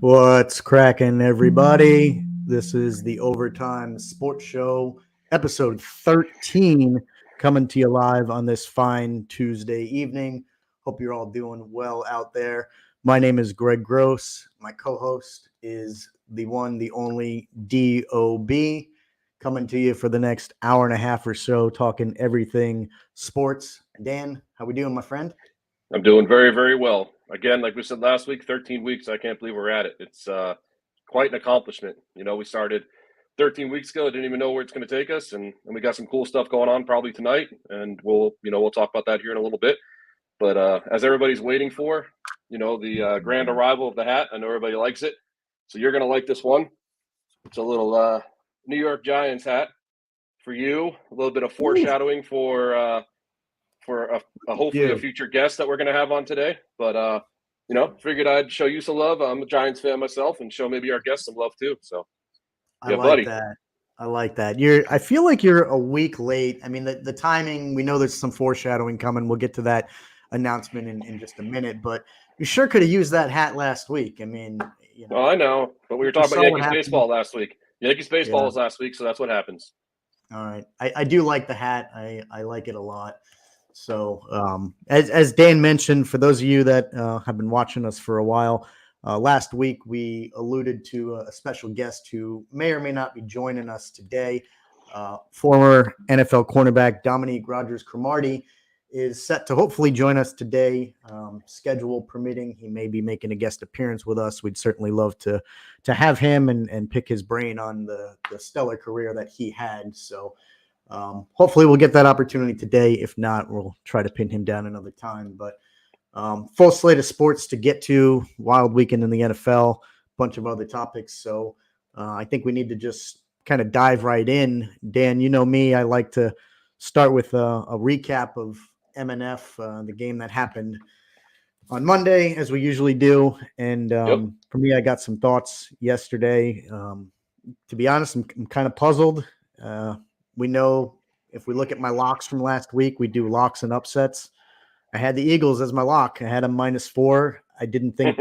What's cracking, everybody? This is the Overtime Sports Show, episode 13, coming to you live on this fine Tuesday evening. Hope you're all doing well out there. My name is Greg Gross. My co host is the one, the only DOB, coming to you for the next hour and a half or so, talking everything sports. Dan, how we doing, my friend? I'm doing very, very well. Again, like we said last week, 13 weeks. I can't believe we're at it. It's quite an accomplishment. We started 13 weeks ago. I didn't even know where it's going to take us, and we got some cool stuff going on probably tonight, and we'll talk about that here in a little bit. But as everybody's waiting for, the grand arrival of the hat. I know everybody likes it, so you're going to like this one. It's a little New York Giants hat for you. A little bit of foreshadowing for a hopefully a future guest that we're going to have on today. But figured I'd show you some love. I'm a Giants fan myself, and show maybe our guests some love too. So, I like that. I like that. I feel like you're a week late. I mean, the timing, we know there's some foreshadowing coming. We'll get to that announcement in just a minute, but you sure could have used that hat last week. I mean, Well, I know, but we were talking about Yankees baseball last week. Yankees baseball was last week, so that's what happens. All right. I do like the hat. I like it a lot. So as Dan mentioned, for those of you that have been watching us for a while, last week we alluded to a special guest who may or may not be joining us today. Former NFL cornerback Dominique Rodgers-Cromartie is set to hopefully join us today, schedule permitting. He may be making a guest appearance with us. We'd certainly love to have him and pick his brain on the stellar career that he had. So hopefully we'll get that opportunity today. If not, we'll try to pin him down another time. But full slate of sports to get to, wild weekend in the NFL, bunch of other topics. So I think we need to just kind of dive right in. Dan, you know me, I like to start with a recap of MNF, the game that happened on Monday, as we usually do. And for me, I got some thoughts yesterday. To be honest, I'm kind of puzzled. We know if we look at my locks from last week, we do locks and upsets. I had the Eagles as my lock. I had them -4. I didn't think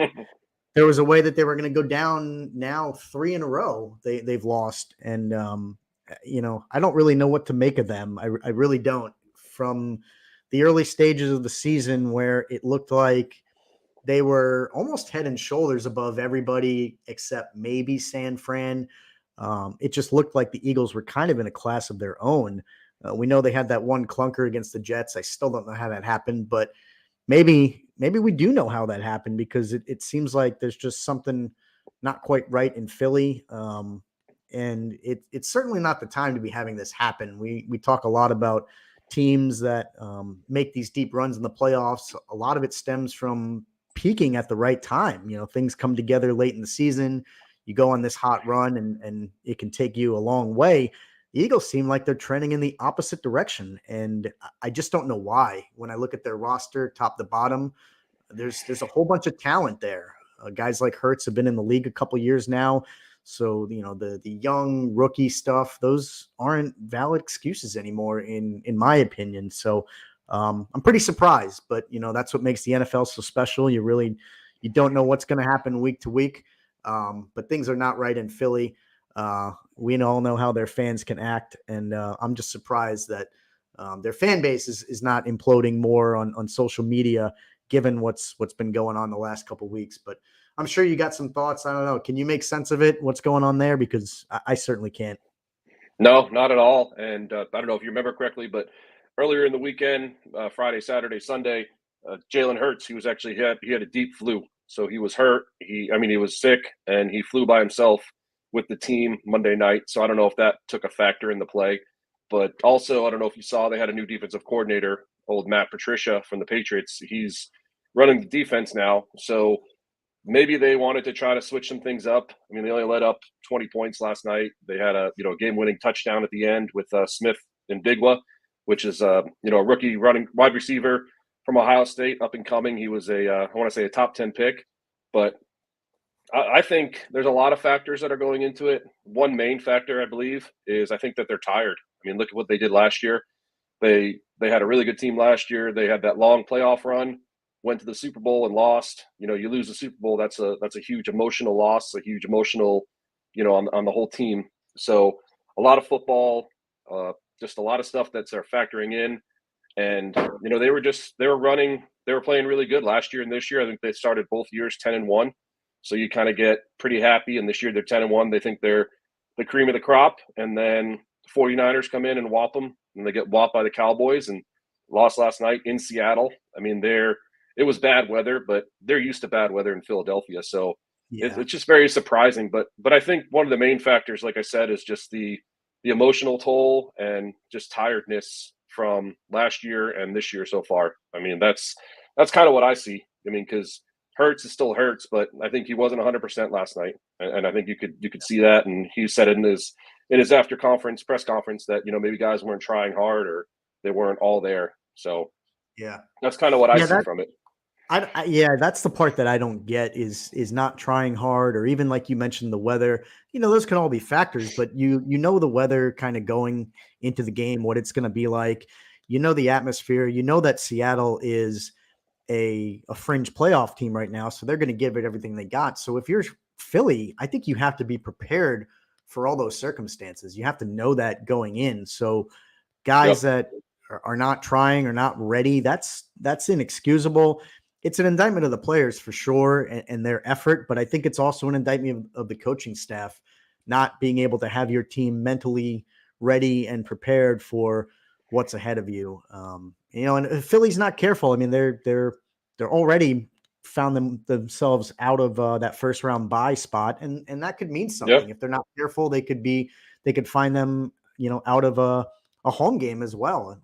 there was a way that they were going to go down now 3 in a row. They've lost. And, I don't really know what to make of them. I really don't. From the early stages of the season where it looked like they were almost head and shoulders above everybody except maybe San Fran. It just looked like the Eagles were kind of in a class of their own. We know they had that one clunker against the Jets. I still don't know how that happened, but maybe we do know how that happened because it seems like there's just something not quite right in Philly. And it's certainly not the time to be having this happen. We talk a lot about teams that make these deep runs in the playoffs. A lot of it stems from peaking at the right time. Things come together late in the season. You go on this hot run and it can take you a long way. The Eagles seem like they're trending in the opposite direction. And I just don't know why. When I look at their roster, top to bottom, there's a whole bunch of talent there. Guys like Hurts have been in the league a couple years now. So, the young rookie stuff, those aren't valid excuses anymore, in my opinion. So I'm pretty surprised. But, that's what makes the NFL so special. You don't know what's going to happen week to week. But things are not right in Philly. We all know how their fans can act, and I'm just surprised that their fan base is not imploding more on social media, given what's been going on the last couple of weeks. But I'm sure you got some thoughts. I don't know. Can you make sense of it? What's going on there? Because I certainly can't. No, not at all. And I don't know if you remember correctly, but earlier in the weekend, Friday, Saturday, Sunday, Jalen Hurts, he had a deep flu. So he was hurt. He was sick, and he flew by himself with the team Monday night. So I don't know if that took a factor in the play. But also, I don't know if you saw, they had a new defensive coordinator, old Matt Patricia from the Patriots. He's running the defense now. So maybe they wanted to try to switch some things up. I mean, they only let up 20 points last night. They had a game-winning touchdown at the end with Smith and Digwa, which is a rookie running wide receiver from Ohio State, up and coming. He was I want to say a top 10 pick, but I think there's a lot of factors that are going into it. One main factor, I believe, is I think that they're tired. I mean, look at what they did last year. They had a really good team last year. They had that long playoff run. went to the Super Bowl and lost. You lose the Super Bowl, that's a huge emotional loss, a huge emotional, on the whole team. So a lot of football, just a lot of stuff that's are factoring in. And they were playing really good last year and this year. I think they started both years 10-1. So you kind of get pretty happy. And this year they're 10-1. They think they're the cream of the crop. And then the 49ers come in and whop them, and they get whopped by the Cowboys and lost last night in Seattle. I mean, it was bad weather, but they're used to bad weather in Philadelphia. So it's just very surprising. But I think one of the main factors, like I said, is just the emotional toll and just tiredness from last year and this year so far. I mean, that's kind of what I see. I mean, because Hurts is still Hurts, but I think he wasn't 100% last night, and I think you could see that. And he said it in his after conference press conference that maybe guys weren't trying hard or they weren't all there. So that's kind of what I see from it. Yeah, that's the part that I don't get is not trying hard, or even like you mentioned, the weather. Those can all be factors, but the weather kind of going into the game, what it's going to be like. The atmosphere. That Seattle is a fringe playoff team right now, so they're going to give it everything they got. So if you're Philly, I think you have to be prepared for all those circumstances. You have to know that going in. So guys that are not trying or not ready, that's inexcusable. It's an indictment of the players for sure and their effort, but I think it's also an indictment of the coaching staff not being able to have your team mentally ready and prepared for what's ahead of you. And Philly's not careful. I mean, they're already found themselves out of that first round bye spot, and that could mean something. If they're not careful, they could find them, out of a home game as well.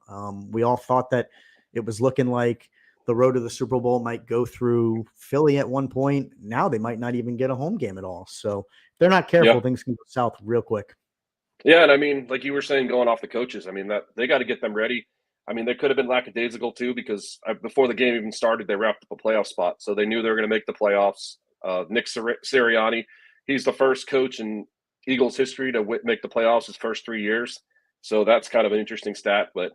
We all thought that it was looking like the road to the Super Bowl might go through Philly at one point. Now they might not even get a home game at all. So if they're not careful, things can go south real quick. Yeah, and I mean, like you were saying, going off the coaches, I mean, that they got to get them ready. I mean, they could have been lackadaisical too, because before the game even started, they wrapped up a playoff spot, so they knew they were going to make the playoffs. Nick Sirianni, he's the first coach in Eagles history to make the playoffs his first 3 years, so that's kind of an interesting stat. But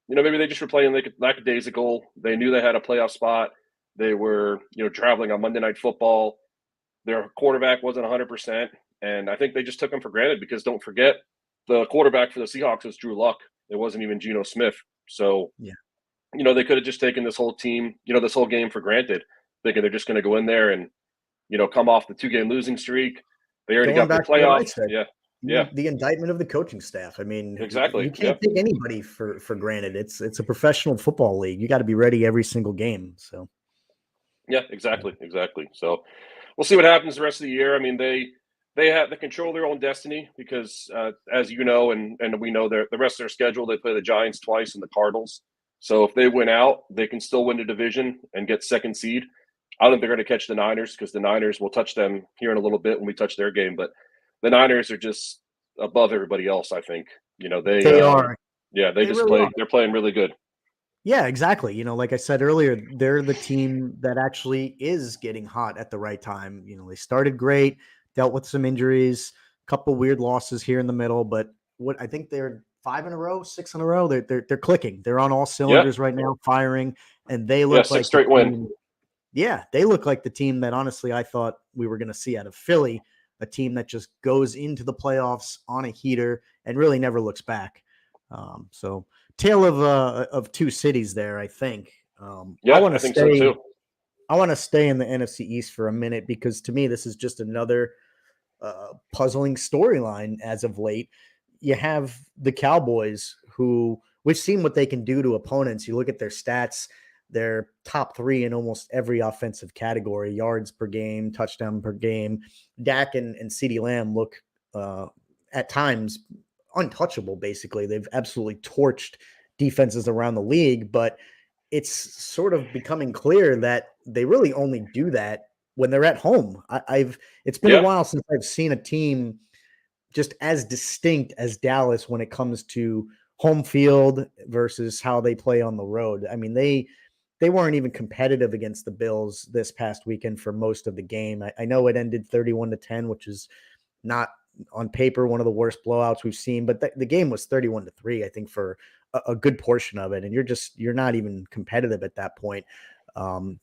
maybe they just were playing lackadaisical. They knew they had a playoff spot. They were traveling on Monday Night Football. Their quarterback wasn't 100%, and I think they just took him for granted, because don't forget, the quarterback for the Seahawks was Drew Luck. It wasn't even Geno Smith. So, they could have just taken this whole team, this whole game for granted, thinking they're just going to go in there and, come off the 2-game losing streak. They already got the playoffs. The indictment of the coaching staff. I mean, exactly. You can't take anybody for granted. It's a professional football league. You got to be ready every single game. So, yeah, exactly. So we'll see what happens the rest of the year. I mean, they control their own destiny, because as you know, and we know, the rest of their schedule, they play the Giants twice and the Cardinals. So if they win out, they can still win the division and get second seed. I don't think they're going to catch the Niners, because the Niners will touch them here in a little bit when we touch their game. But the Niners are just above everybody else, I think. They are. Yeah, they just really play. They're playing really good. Yeah, exactly. Like I said earlier, they're the team that actually is getting hot at the right time. They started great, dealt with some injuries, a couple weird losses here in the middle, but I think they're 5 in a row, 6 in a row. They're clicking. They're on all cylinders right now, firing, and they look like 6 straight win. Yeah, they look like the team that honestly I thought we were going to see out of Philly, a team that just goes into the playoffs on a heater and really never looks back. So tale of two cities there, I think. I think so too. I want to stay in the NFC East for a minute, because to me, this is just another puzzling storyline as of late. You have the Cowboys, who we've seen what they can do to opponents. You look at their stats, they're top 3 in almost every offensive category: yards per game, touchdown per game. Dak and CeeDee Lamb look at times untouchable. Basically, they've absolutely torched defenses around the league, but it's sort of becoming clear that they really only do that when they're at home. It's been a while since I've seen a team just as distinct as Dallas when it comes to home field versus how they play on the road. I mean, they weren't even competitive against the Bills this past weekend for most of the game. I know it ended 31-10, which is not on paper one of the worst blowouts we've seen, but the game was 31-3, I think, for a good portion of it. And you're not even competitive at that point.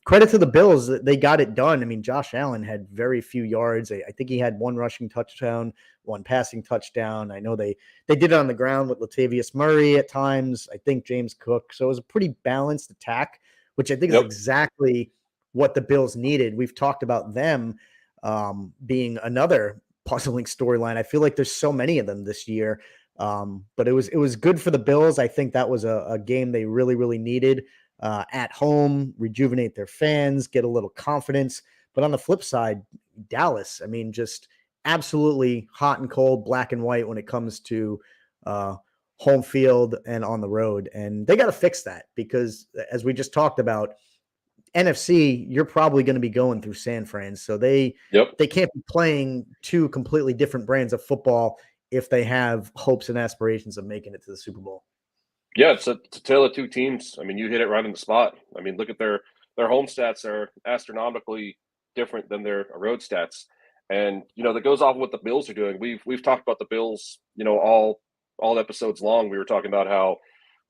Credit to the Bills that they got it done. I mean, Josh Allen had very few yards. I think he had one rushing touchdown, one passing touchdown. I know they did it on the ground with Latavius Murray at times. I think James Cook. So it was a pretty balanced attack, which I think is exactly what the Bills needed. We've talked about them being another puzzling storyline. I feel like there's so many of them this year. But it was good for the Bills. I think that was a game they really, really needed. At home, rejuvenate their fans, get a little confidence. But on the flip side, Dallas, I mean, just absolutely hot and cold, black and white when it comes to home field and on the road. And they got to fix that because, as we just talked about, NFC, you're probably going to be going through San Fran. So they can't be playing two completely different brands of football if they have hopes and aspirations of making it to the Super Bowl. Yeah, it's a tale of two teams. I mean, you hit it right on the spot. I mean, look at their home stats are astronomically different than their road stats, and that goes off of what the Bills are doing. We've talked about the Bills, all episodes long. We were talking about how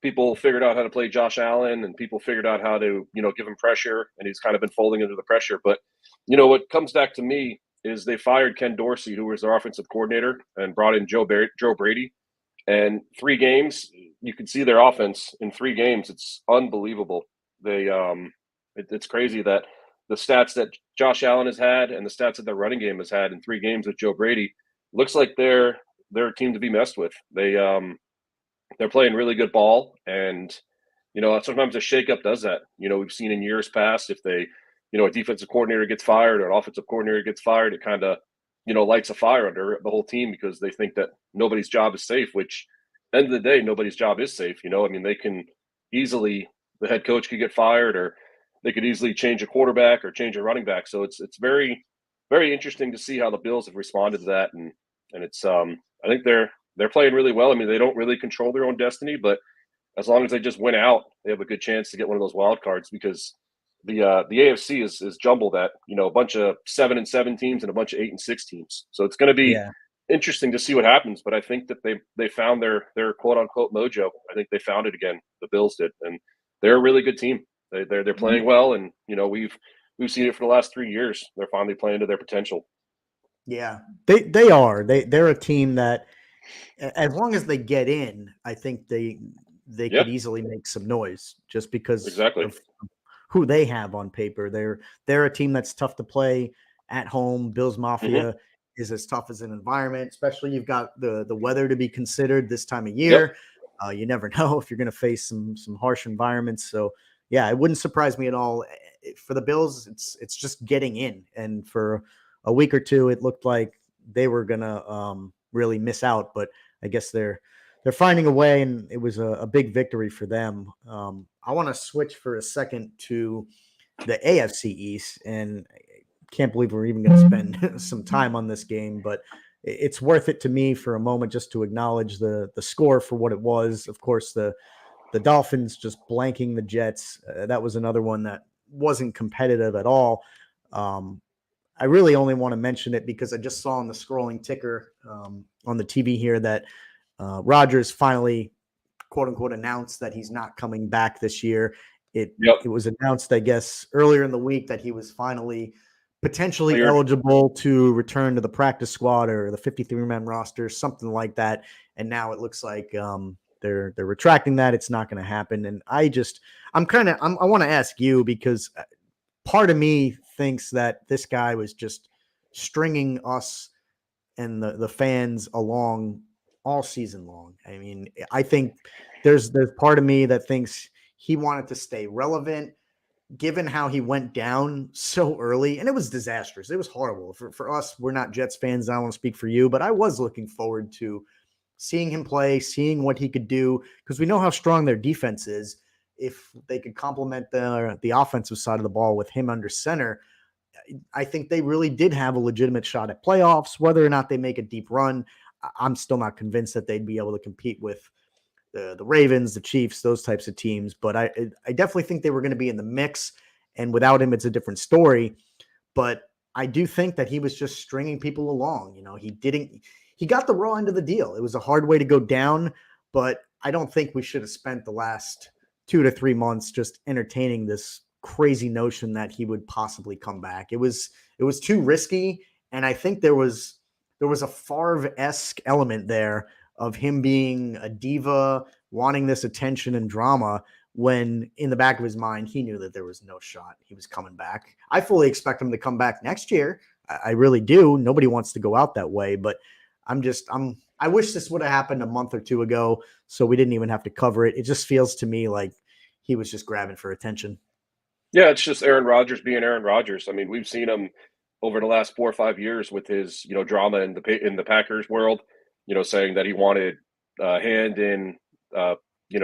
people figured out how to play Josh Allen, and people figured out how to give him pressure, and he's kind of been folding into the pressure. But what comes back to me is they fired Ken Dorsey, who was their offensive coordinator, and brought in Joe Brady. And 3 games, you can see their offense in 3 games. It's unbelievable. They, it's crazy that the stats that Josh Allen has had and the stats that their running game has had in 3 games with Joe Brady looks like they're a team to be messed with. They're playing really good ball, and sometimes a shakeup does that. We've seen in years past if they, a defensive coordinator gets fired or an offensive coordinator gets fired, it kind of lights a fire under the whole team because they think that nobody's job is safe, which end of the day, nobody's job is safe. I mean, they can easily, the head coach could get fired, or they could easily change a quarterback or change a running back. So it's very, very interesting to see how the Bills have responded to that. And it's, I think they're playing really well. I mean, they don't really control their own destiny, but as long as they just win out, they have a good chance to get one of those wild cards because the AFC is jumbled at a bunch of 7-7 teams and a bunch of 8-6 teams. So it's going to be interesting to see what happens. But I think that they found their quote unquote mojo. I think they found it again. The Bills did, and they're a really good team. They're playing well, and we've seen it for the last 3 years. They're finally playing to their potential. Yeah, they are. They're a team that, as long as they get in, I think they could easily make some noise just because of who they have on paper. They're a team that's tough to play at home. Bills Mafia is as tough as an environment, especially you've got the weather to be considered this time of year. You never know if you're going to face some harsh environments. So yeah, it wouldn't surprise me at all. For the Bills, it's just getting in, and for a week or two, it looked like they were gonna really miss out, but I guess they're finding a way, and it was a big victory for them. I want to switch for a second to the AFC East, and I can't believe we're even going to spend some time on this game, but it's worth it to me for a moment just to acknowledge the score for what it was. Of course, the Dolphins just blanking the Jets. That was another one that wasn't competitive at all. I really only want to mention it because I just saw on the scrolling ticker on the TV here that Rodgers finally, quote unquote, announced that he's not coming back this year. It was announced, I guess, earlier in the week that he was finally potentially eligible to return to the practice squad or the 53-man roster, something like that. And now it looks like they're retracting that. It's not going to happen. And I want to ask you, because part of me thinks that this guy was just stringing us and the fans along all season long. I mean, I think there's part of me that thinks he wanted to stay relevant, given how he went down so early, and it was disastrous. It was horrible for us. We're not Jets fans. I don't want to speak for you, but I was looking forward to seeing him play, seeing what he could do, because we know how strong their defense is. If they could complement the offensive side of the ball with him under center, I think they really did have a legitimate shot at playoffs. Whether or not they make a deep run, I'm still not convinced that they'd be able to compete with the Ravens, the Chiefs, those types of teams. But I definitely think they were going to be in the mix. And without him, it's a different story. But I do think that he was just stringing people along. He got the raw end of the deal. It was a hard way to go down, but I don't think we should have spent the last 2 to 3 months just entertaining this crazy notion that he would possibly come back. It was too risky, and I think there was a Favre-esque element there of him being a diva, wanting this attention and drama, when in the back of his mind, he knew that there was no shot he was coming back. I fully expect him to come back next year. I really do. Nobody wants to go out that way, but I wish this would have happened a month or two ago, so we didn't even have to cover it. It just feels to me like he was just grabbing for attention. Yeah, it's just Aaron Rodgers being Aaron Rodgers. I mean, we've seen him over the last 4 or 5 years with his, drama in the Packers world, saying that he wanted hand in,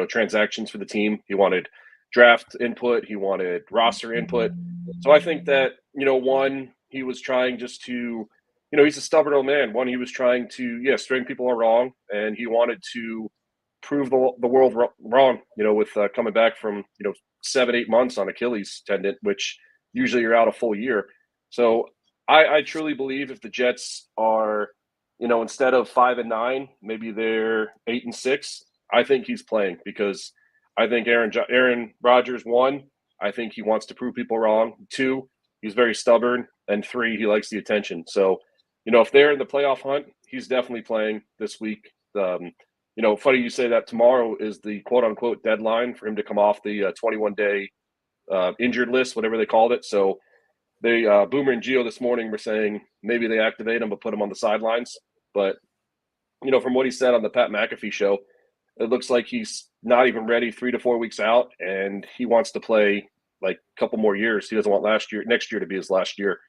transactions for the team. He wanted draft input. He wanted roster input. So I think that, one, he was trying just to, he's a stubborn old man. One, he was trying to, string people wrong, and he wanted to prove the world wrong, with coming back from, 7-8 months on Achilles tendon, which usually you're out a full year. So I truly believe if the Jets are, instead of 5-9, maybe they're 8-6. I think he's playing because I think Aaron Rodgers, 1, I think he wants to prove people wrong. 2, he's very stubborn, and 3, he likes the attention. So, if they're in the playoff hunt, he's definitely playing this week. Funny you say that tomorrow is the quote unquote deadline for him to come off the 21-day injured list, whatever they called it. So they Boomer and Gio this morning were saying maybe they activate him but put him on the sidelines. But from what he said on the Pat McAfee show, it looks like he's not even ready 3 to 4 weeks out, and he wants to play like a couple more years. He doesn't want next year to be his last year,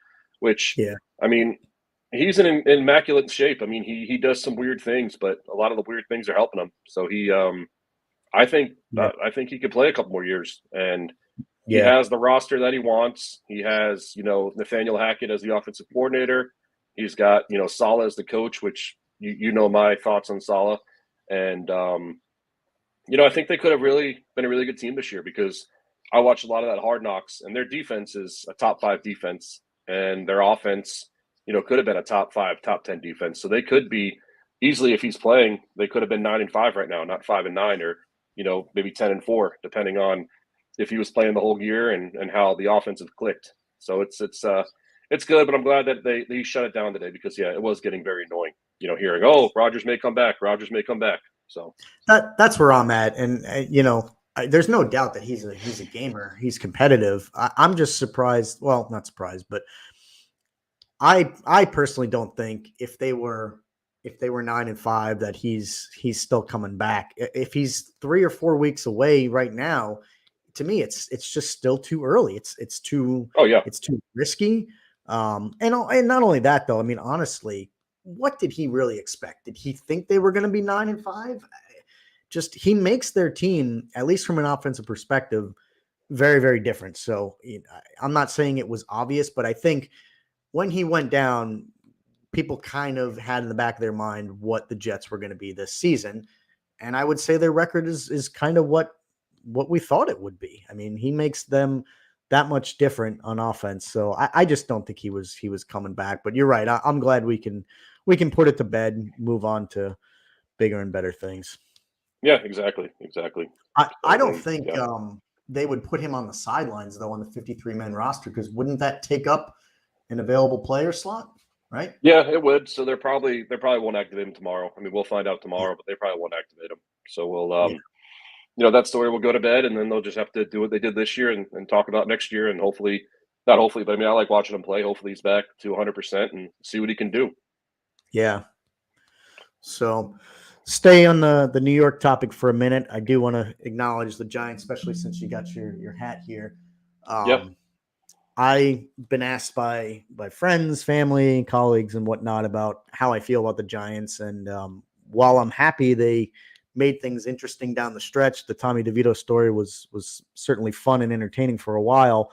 which, Yeah. I mean, he's in immaculate shape. I mean, he does some weird things, but a lot of the weird things are helping him. So I think he could play a couple more years, and he Yeah. has the roster that he wants. He has, Nathaniel Hackett as the offensive coordinator. He's got, Saleh as the coach, which you know my thoughts on Saleh. And, I think they could have really been a really good team this year because I watched a lot of that Hard Knocks, and their defense is a top 5 defense, and their offense, could have been a top 5, top 10 defense. So they could be easily, if he's playing, they could have been 9-5 right now, not 5-9, or, maybe 10-4, depending on if he was playing the whole year and how the offense have clicked. So it's good, but I'm glad that they shut it down today because, it was getting very annoying, hearing, oh, Rodgers may come back. So That's where I'm at. And, there's no doubt that he's a gamer. He's competitive. I'm just surprised. Well, not surprised, but I personally don't think if they were 9-5 that he's still coming back. If he's 3 or 4 weeks away right now, to me, it's just still too early. It's too it's too risky. And not only that though. I mean, honestly, what did he really expect? Did he think they were going to be 9-5? Just he makes their team, at least from an offensive perspective, very, very different. So I'm not saying it was obvious, but I think when he went down, people kind of had in the back of their mind what the Jets were going to be this season. And I would say their record is kind of what we thought it would be. I mean, he makes them that much different on offense. So I just don't think he was coming back. But you're right. I'm glad we can put it to bed and move on to bigger and better things. Yeah, exactly. I don't think they would put him on the sidelines though on the 53-man roster, because wouldn't that take up an available player slot, right? Yeah, it would. So they probably won't activate him tomorrow. I mean, we'll find out tomorrow, but they probably won't activate him. So we'll that story will go to bed, and then they'll just have to do what they did this year and talk about next year, and hopefully, not hopefully, but I mean, I like watching him play. Hopefully he's back to 100% and see what he can do. Yeah. So stay on the New York topic for a minute. I do want to acknowledge the Giants, especially since you got your hat here. I've been asked by friends, family, colleagues, and whatnot about how I feel about the Giants. And while I'm happy they made things interesting down the stretch, the Tommy DeVito story was certainly fun and entertaining for a while.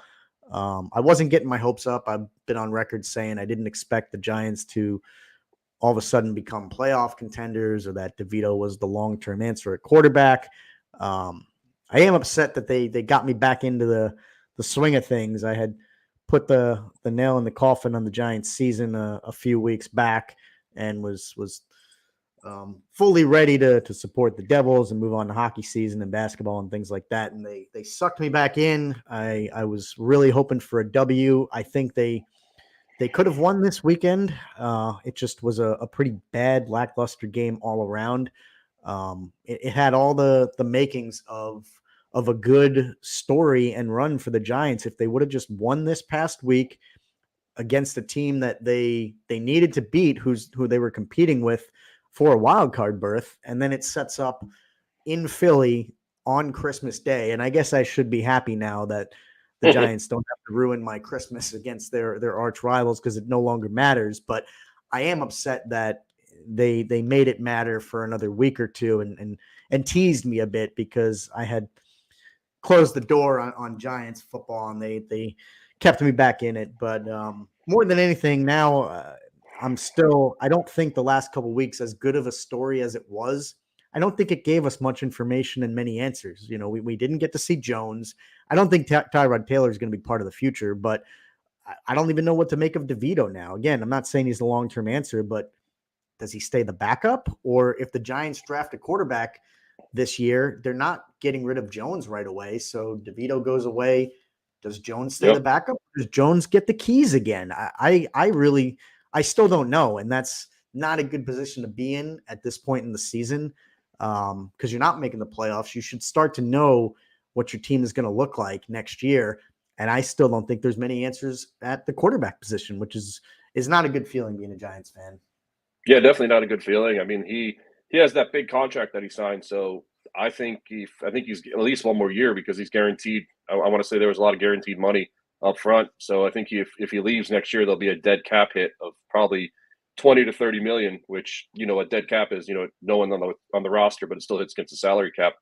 I wasn't getting my hopes up. I've been on record saying I didn't expect the Giants to all of a sudden become playoff contenders, or that DeVito was the long-term answer at quarterback. I am upset that they got me back into the swing of things. I had put the nail in the coffin on the Giants season a few weeks back and was fully ready to support the Devils and move on to hockey season and basketball and things like that. And they sucked me back in. I was really hoping for a W. I think they could have won this weekend. It just was a pretty bad, lackluster game all around. It had all the makings of a good story and run for the Giants if they would have just won this past week against a team that they needed to beat, who they were competing with for a wild card berth, and then it sets up in Philly on Christmas Day. And I guess I should be happy now that the Giants don't have to ruin my Christmas against their arch rivals, because it no longer matters. But I am upset that they made it matter for another week or two and teased me a bit, because I had closed the door on Giants football and they kept me back in it. But more than anything now, I don't think the last couple of weeks, as good of a story as it was, I don't think it gave us much information and many answers. We didn't get to see Jones. I don't think Tyrod Taylor is going to be part of the future, but I don't even know what to make of DeVito now. Again, I'm not saying he's the long-term answer, but does he stay the backup? Or if the Giants draft a quarterback this year, they're not getting rid of Jones right away. So DeVito goes away. Does Jones stay the backup? Does Jones get the keys again? I still don't know. And that's not a good position to be in at this point in the season, because you're not making the playoffs. You should start to know what your team is going to look like next year. And I still don't think there's many answers at the quarterback position, which is not a good feeling being a Giants fan. Yeah, definitely not a good feeling. I mean, he has that big contract that he signed, so I think he's at least one more year, because he's guaranteed. I want to say there was a lot of guaranteed money up front. So I think if he leaves next year, there'll be a dead cap hit of probably 20 to 30 million, which a dead cap is no one on the roster, but it still hits against the salary cap.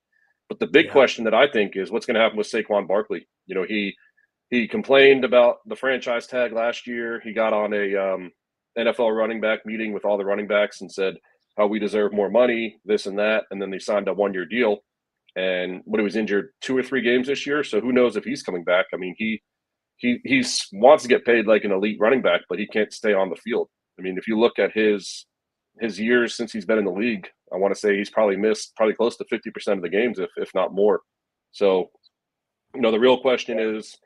But the big question that I think is what's going to happen with Saquon Barkley. He complained about the franchise tag last year. He got on a NFL running back meeting with all the running backs and said how we deserve more money, this and that. And then they signed a 1-year deal. And when he was injured 2 or 3 games this year. So who knows if he's coming back. I mean, he wants to get paid like an elite running back, but he can't stay on the field. I mean, if you look at his years since he's been in the league, I want to say he's probably missed close to 50% of the games, if not more. So, the real question is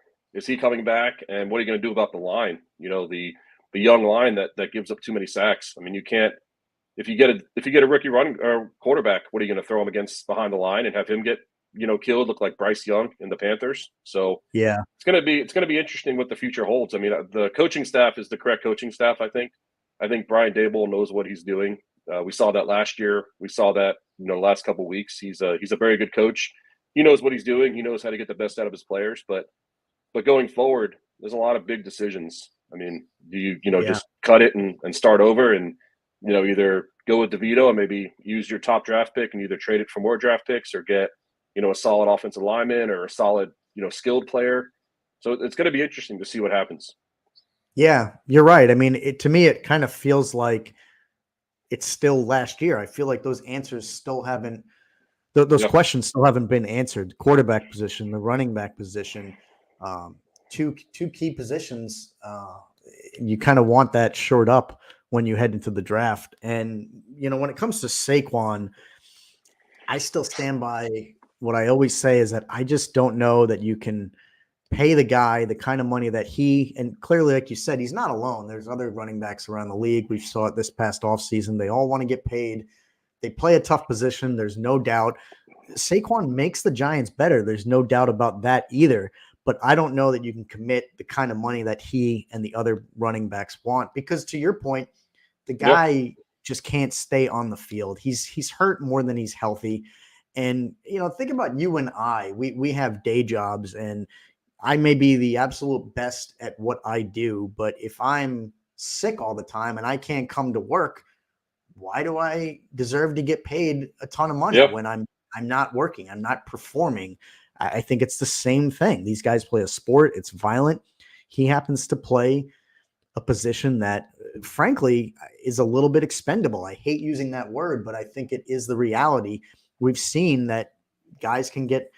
he coming back, and what are you going to do about the line? The young line that gives up too many sacks. I mean, you can't, if you get a rookie running or quarterback, what are you going to throw him against behind the line and have him get killed, look like Bryce Young in the Panthers? So yeah, it's going to be interesting what the future holds. I mean, the coaching staff is the correct coaching staff. I think Brian Daboll knows what he's doing. We saw that last year. We saw that the last couple of weeks. He's a very good coach. He knows what he's doing. He knows how to get the best out of his players. But going forward, there's a lot of big decisions. I mean, do you just cut it and start over and either go with DeVito and maybe use your top draft pick and either trade it for more draft picks or get a solid offensive lineman or a solid skilled player. So it's going to be interesting to see what happens. Yeah, you're right. I mean, to me, it kind of feels like it's still last year. I feel like those answers still haven't, those questions still haven't been answered. The quarterback position, the running back position, two key positions. You kind of want that shored up when you head into the draft. And, when it comes to Saquon, I still stand by what I always say is that I just don't know that you can pay the guy the kind of money that and clearly, like you said, he's not alone. There's other running backs around the league. We saw it this past offseason. They all want to get paid. They play a tough position. There's no doubt. Saquon makes the Giants better. There's no doubt about that either. But I don't know that you can commit the kind of money that he and the other running backs want, because to your point, the guy just can't stay on the field. He's hurt more than he's healthy. And, think about you and I. We have day jobs, and I may be the absolute best at what I do, but if I'm sick all the time and I can't come to work, why do I deserve to get paid a ton of money when I'm not working? I'm not performing. I think it's the same thing. These guys play a sport. It's violent. He happens to play a position that, frankly, is a little bit expendable. I hate using that word, but I think it is the reality. We've seen that guys can get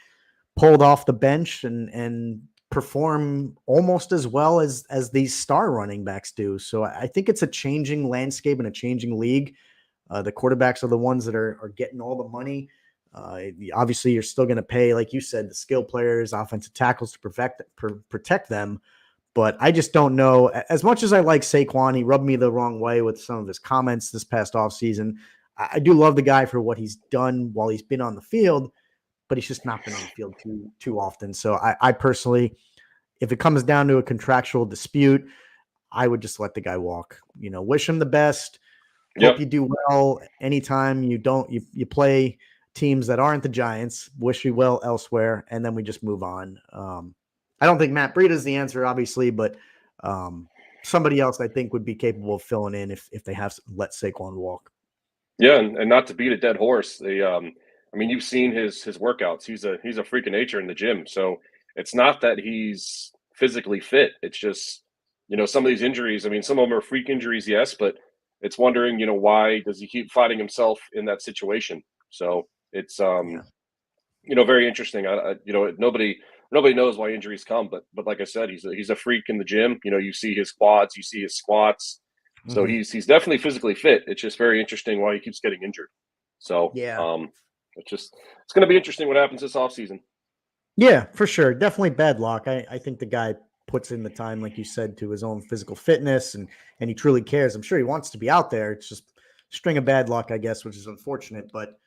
pulled off the bench and perform almost as well as these star running backs do. So I think it's a changing landscape and a changing league. The quarterbacks are the ones that are getting all the money. Obviously, you're still going to pay, like you said, the skill players, offensive tackles to protect them. But I just don't know. As much as I like Saquon, he rubbed me the wrong way with some of his comments this past offseason. I do love the guy for what he's done while he's been on the field, but he's just not been on the field too often. So I personally, if it comes down to a contractual dispute, I would just let the guy walk. Wish him the best. Hope you do well. Anytime you play teams that aren't the Giants, wish you well elsewhere, and then we just move on. I don't think Matt Breida is the answer, obviously, but somebody else I think would be capable of filling in if they have let Saquon walk. Yeah, and not to beat a dead horse, you've seen his workouts. He's a freak of nature in the gym. So it's not that he's physically fit. It's just, some of these injuries. I mean, some of them are freak injuries, yes, but it's wondering, why does he keep finding himself in that situation? So it's very interesting. Nobody knows why injuries come, but like I said, he's a freak in the gym. You see his quads, you see his squats. So he's definitely physically fit. It's just very interesting why he keeps getting injured. So it's going to be interesting what happens this offseason. Yeah, for sure. Definitely bad luck. I think the guy puts in the time, like you said, to his own physical fitness and he truly cares. I'm sure he wants to be out there. It's just a string of bad luck, I guess, which is unfortunate, but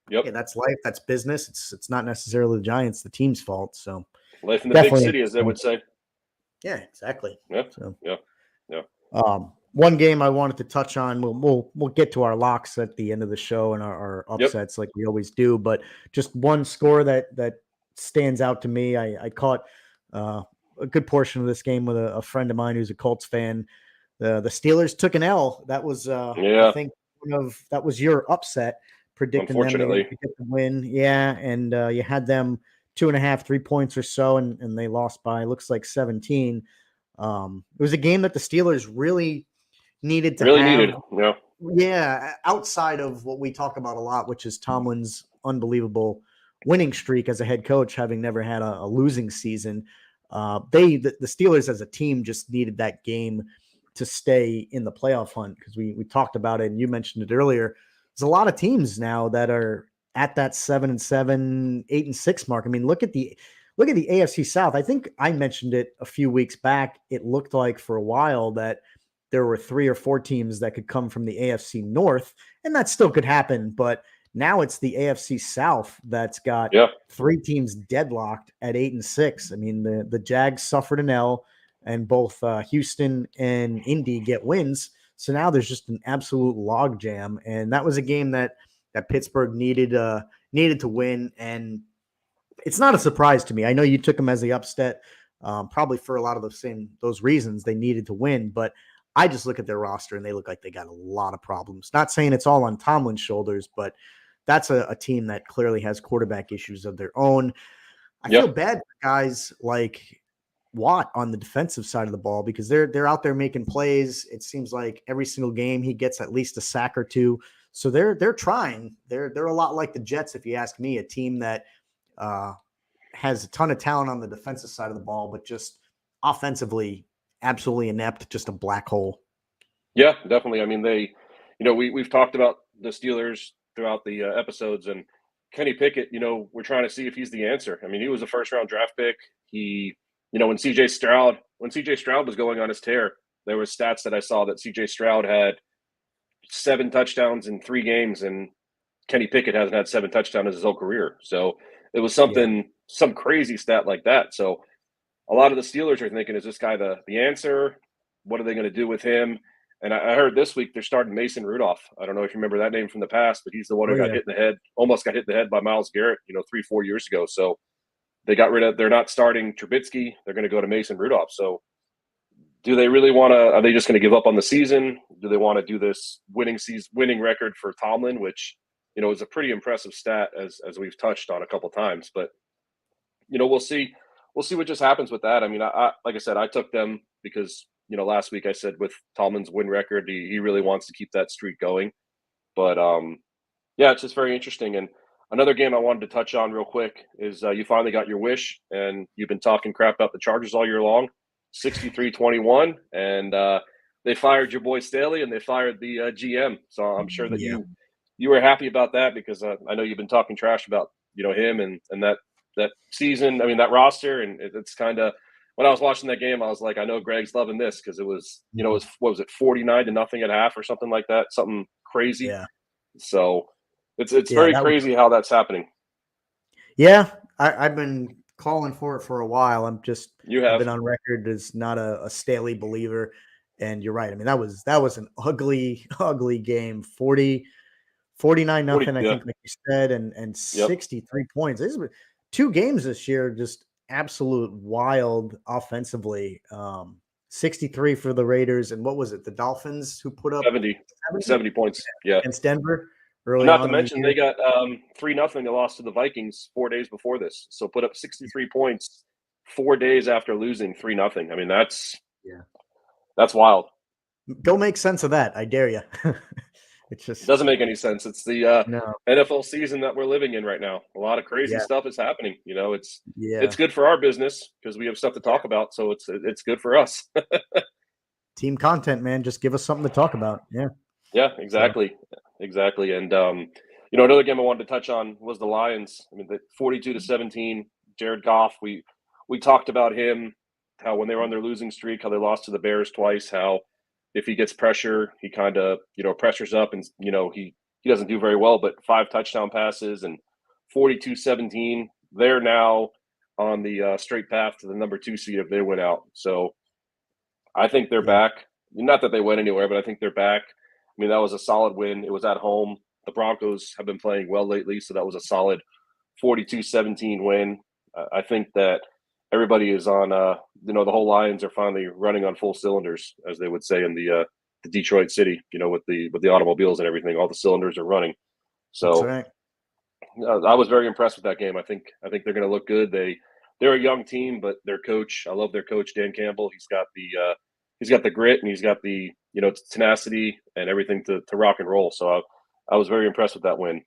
yeah, that's life. That's business. It's not necessarily the Giants, the team's fault. So life in the big city, as they would say. Yeah, exactly. Yeah. So, yeah. One game I wanted to touch on. We'll get to our locks at the end of the show and our upsets like we always do. But just one score that stands out to me. I caught a good portion of this game with a friend of mine who's a Colts fan. The Steelers took an L. That was I think that was your upset, predicting them to get the win. Yeah, and you had them 2.5, 3 points or so, and they lost by looks like 17. It was a game that the Steelers really needed to have. Yeah, outside of what we talk about a lot, which is Tomlin's unbelievable winning streak as a head coach, having never had a losing season. The Steelers as a team just needed that game to stay in the playoff hunt, because we talked about it and you mentioned it earlier. There's a lot of teams now that are at that 7-7, 8-6 mark. I mean, look at the AFC South. I think I mentioned it a few weeks back. It looked like for a while that there were 3 or 4 teams that could come from the AFC North, and that still could happen. But now it's the AFC South that's got 3 teams deadlocked at 8-6. I mean, the Jags suffered an L, and both Houston and Indy get wins. So now there's just an absolute logjam, and that was a game that Pittsburgh needed to win. And it's not a surprise to me. I know you took them as the upset, probably for a lot of those reasons. They needed to win, but I just look at their roster and they look like they got a lot of problems. Not saying it's all on Tomlin's shoulders, but that's a team that clearly has quarterback issues of their own. I feel bad for guys like Watt on the defensive side of the ball, because they're out there making plays. It seems like every single game he gets at least a sack or two. So they're trying. They're a lot like the Jets, if you ask me, a team that has a ton of talent on the defensive side of the ball, but just offensively absolutely inept, just a black hole. Yeah, definitely. I mean, we've talked about the Steelers throughout the episodes, and Kenny Pickett, we're trying to see if he's the answer. I mean, he was a first-round draft pick. He, when CJ Stroud was going on his tear, there was stats that I saw that CJ Stroud had 7 touchdowns in 3 games, and Kenny Pickett hasn't had 7 touchdowns his whole career. So it was some crazy stat like that. So a lot of the Steelers are thinking, is this guy the answer? What are they going to do with him? And I heard this week they're starting Mason Rudolph. I don't know if you remember that name from the past, but he's the one who got hit in the head, almost got hit in the head by Myles Garrett, 3-4 years ago. So they're not starting Trubisky. They're going to go to Mason Rudolph. So do they really want to, are they just going to give up on the season? Do they want to do this winning record for Tomlin, which, is a pretty impressive stat as we've touched on a couple times, but we'll see what just happens with that. I mean, I like I said, I took them because, last week I said with Tomlin's win record, he really wants to keep that streak going. But yeah, it's just very interesting. And another game I wanted to touch on real quick is you finally got your wish, and you've been talking crap about the Chargers all year long, 63-21. And they fired your boy Staley and they fired the GM. So I'm sure that Yeah. you were happy about that because I know you've been talking trash about him and that season. I mean that roster, and it's kind of when I was watching that game, I was like, I know Greg's loving this because it was it was what was it 49-0 at half or something like that, something crazy. Yeah. So it's Yeah, very that was, crazy how that's happening. yeah. I've been calling for it for a while. You I've have been on record as not a Staley believer. And you're right. I mean, that was an ugly, ugly game. 49-0, I yeah, think, like you said, and yep. 63 points. This is two games this year, just absolute wild offensively. 63 for the Raiders, and what was it? The Dolphins who put up 70 points. Yeah. against Denver early Not to on in the mention year. they got 3-0. They lost to the Vikings 4 days before this, so put up 63 points 4 days after losing 3-0. I mean Yeah. that's wild. Go make sense of that. I dare you. It's It just doesn't make any sense. It's the no. NFL season that we're living in right now. A lot of crazy Yeah. stuff is happening. It's Yeah. good for our business because we have stuff to talk about. So it's good for us. Team content, man. Just give us something to talk about. Yeah. Yeah, So exactly. And another game I wanted to touch on was the Lions. I mean, the 42-17, Jared Goff. We talked about him, how when they were on their losing streak, how they lost to the Bears twice. How if he gets pressure, he kind of pressures up, and he doesn't do very well. But 5 touchdown passes and 42-17. They're now on the straight path to the number 2 seed if they win out. So I think they're yeah. back. Not that they went anywhere, but I think they're back. I mean, that was a solid win. It was at home. The Broncos have been playing well lately, so that was a solid 42-17 win. I think that everybody is on. The whole Lions are finally running on full cylinders, as they would say in the Detroit city. With the automobiles and everything, all the cylinders are running. That's So right. I was very impressed with that game. I think they're going to look good. They're a young team, but their coach, I love their coach Dan Campbell. He's got the grit and he's got the tenacity and everything to rock and roll. So I was very impressed with that win.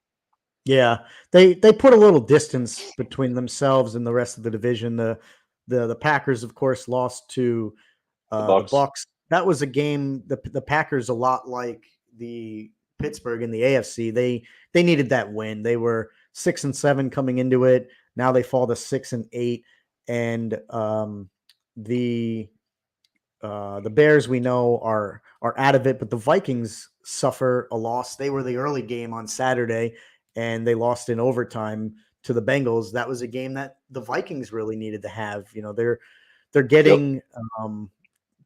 Yeah, they put a little distance between themselves and the rest of the division. The Packers, of course, lost to The the Bucks. Bucks. That was a game. The Packers, a lot like the Pittsburgh in the AFC. They needed that win. They were 6-7 coming into it. Now they fall to 6-8, and the Bears we know are out of it, but the Vikings suffer a loss. They were the early game on Saturday, and they lost in overtime to the Bengals. That was a game that the Vikings really needed to have. They're getting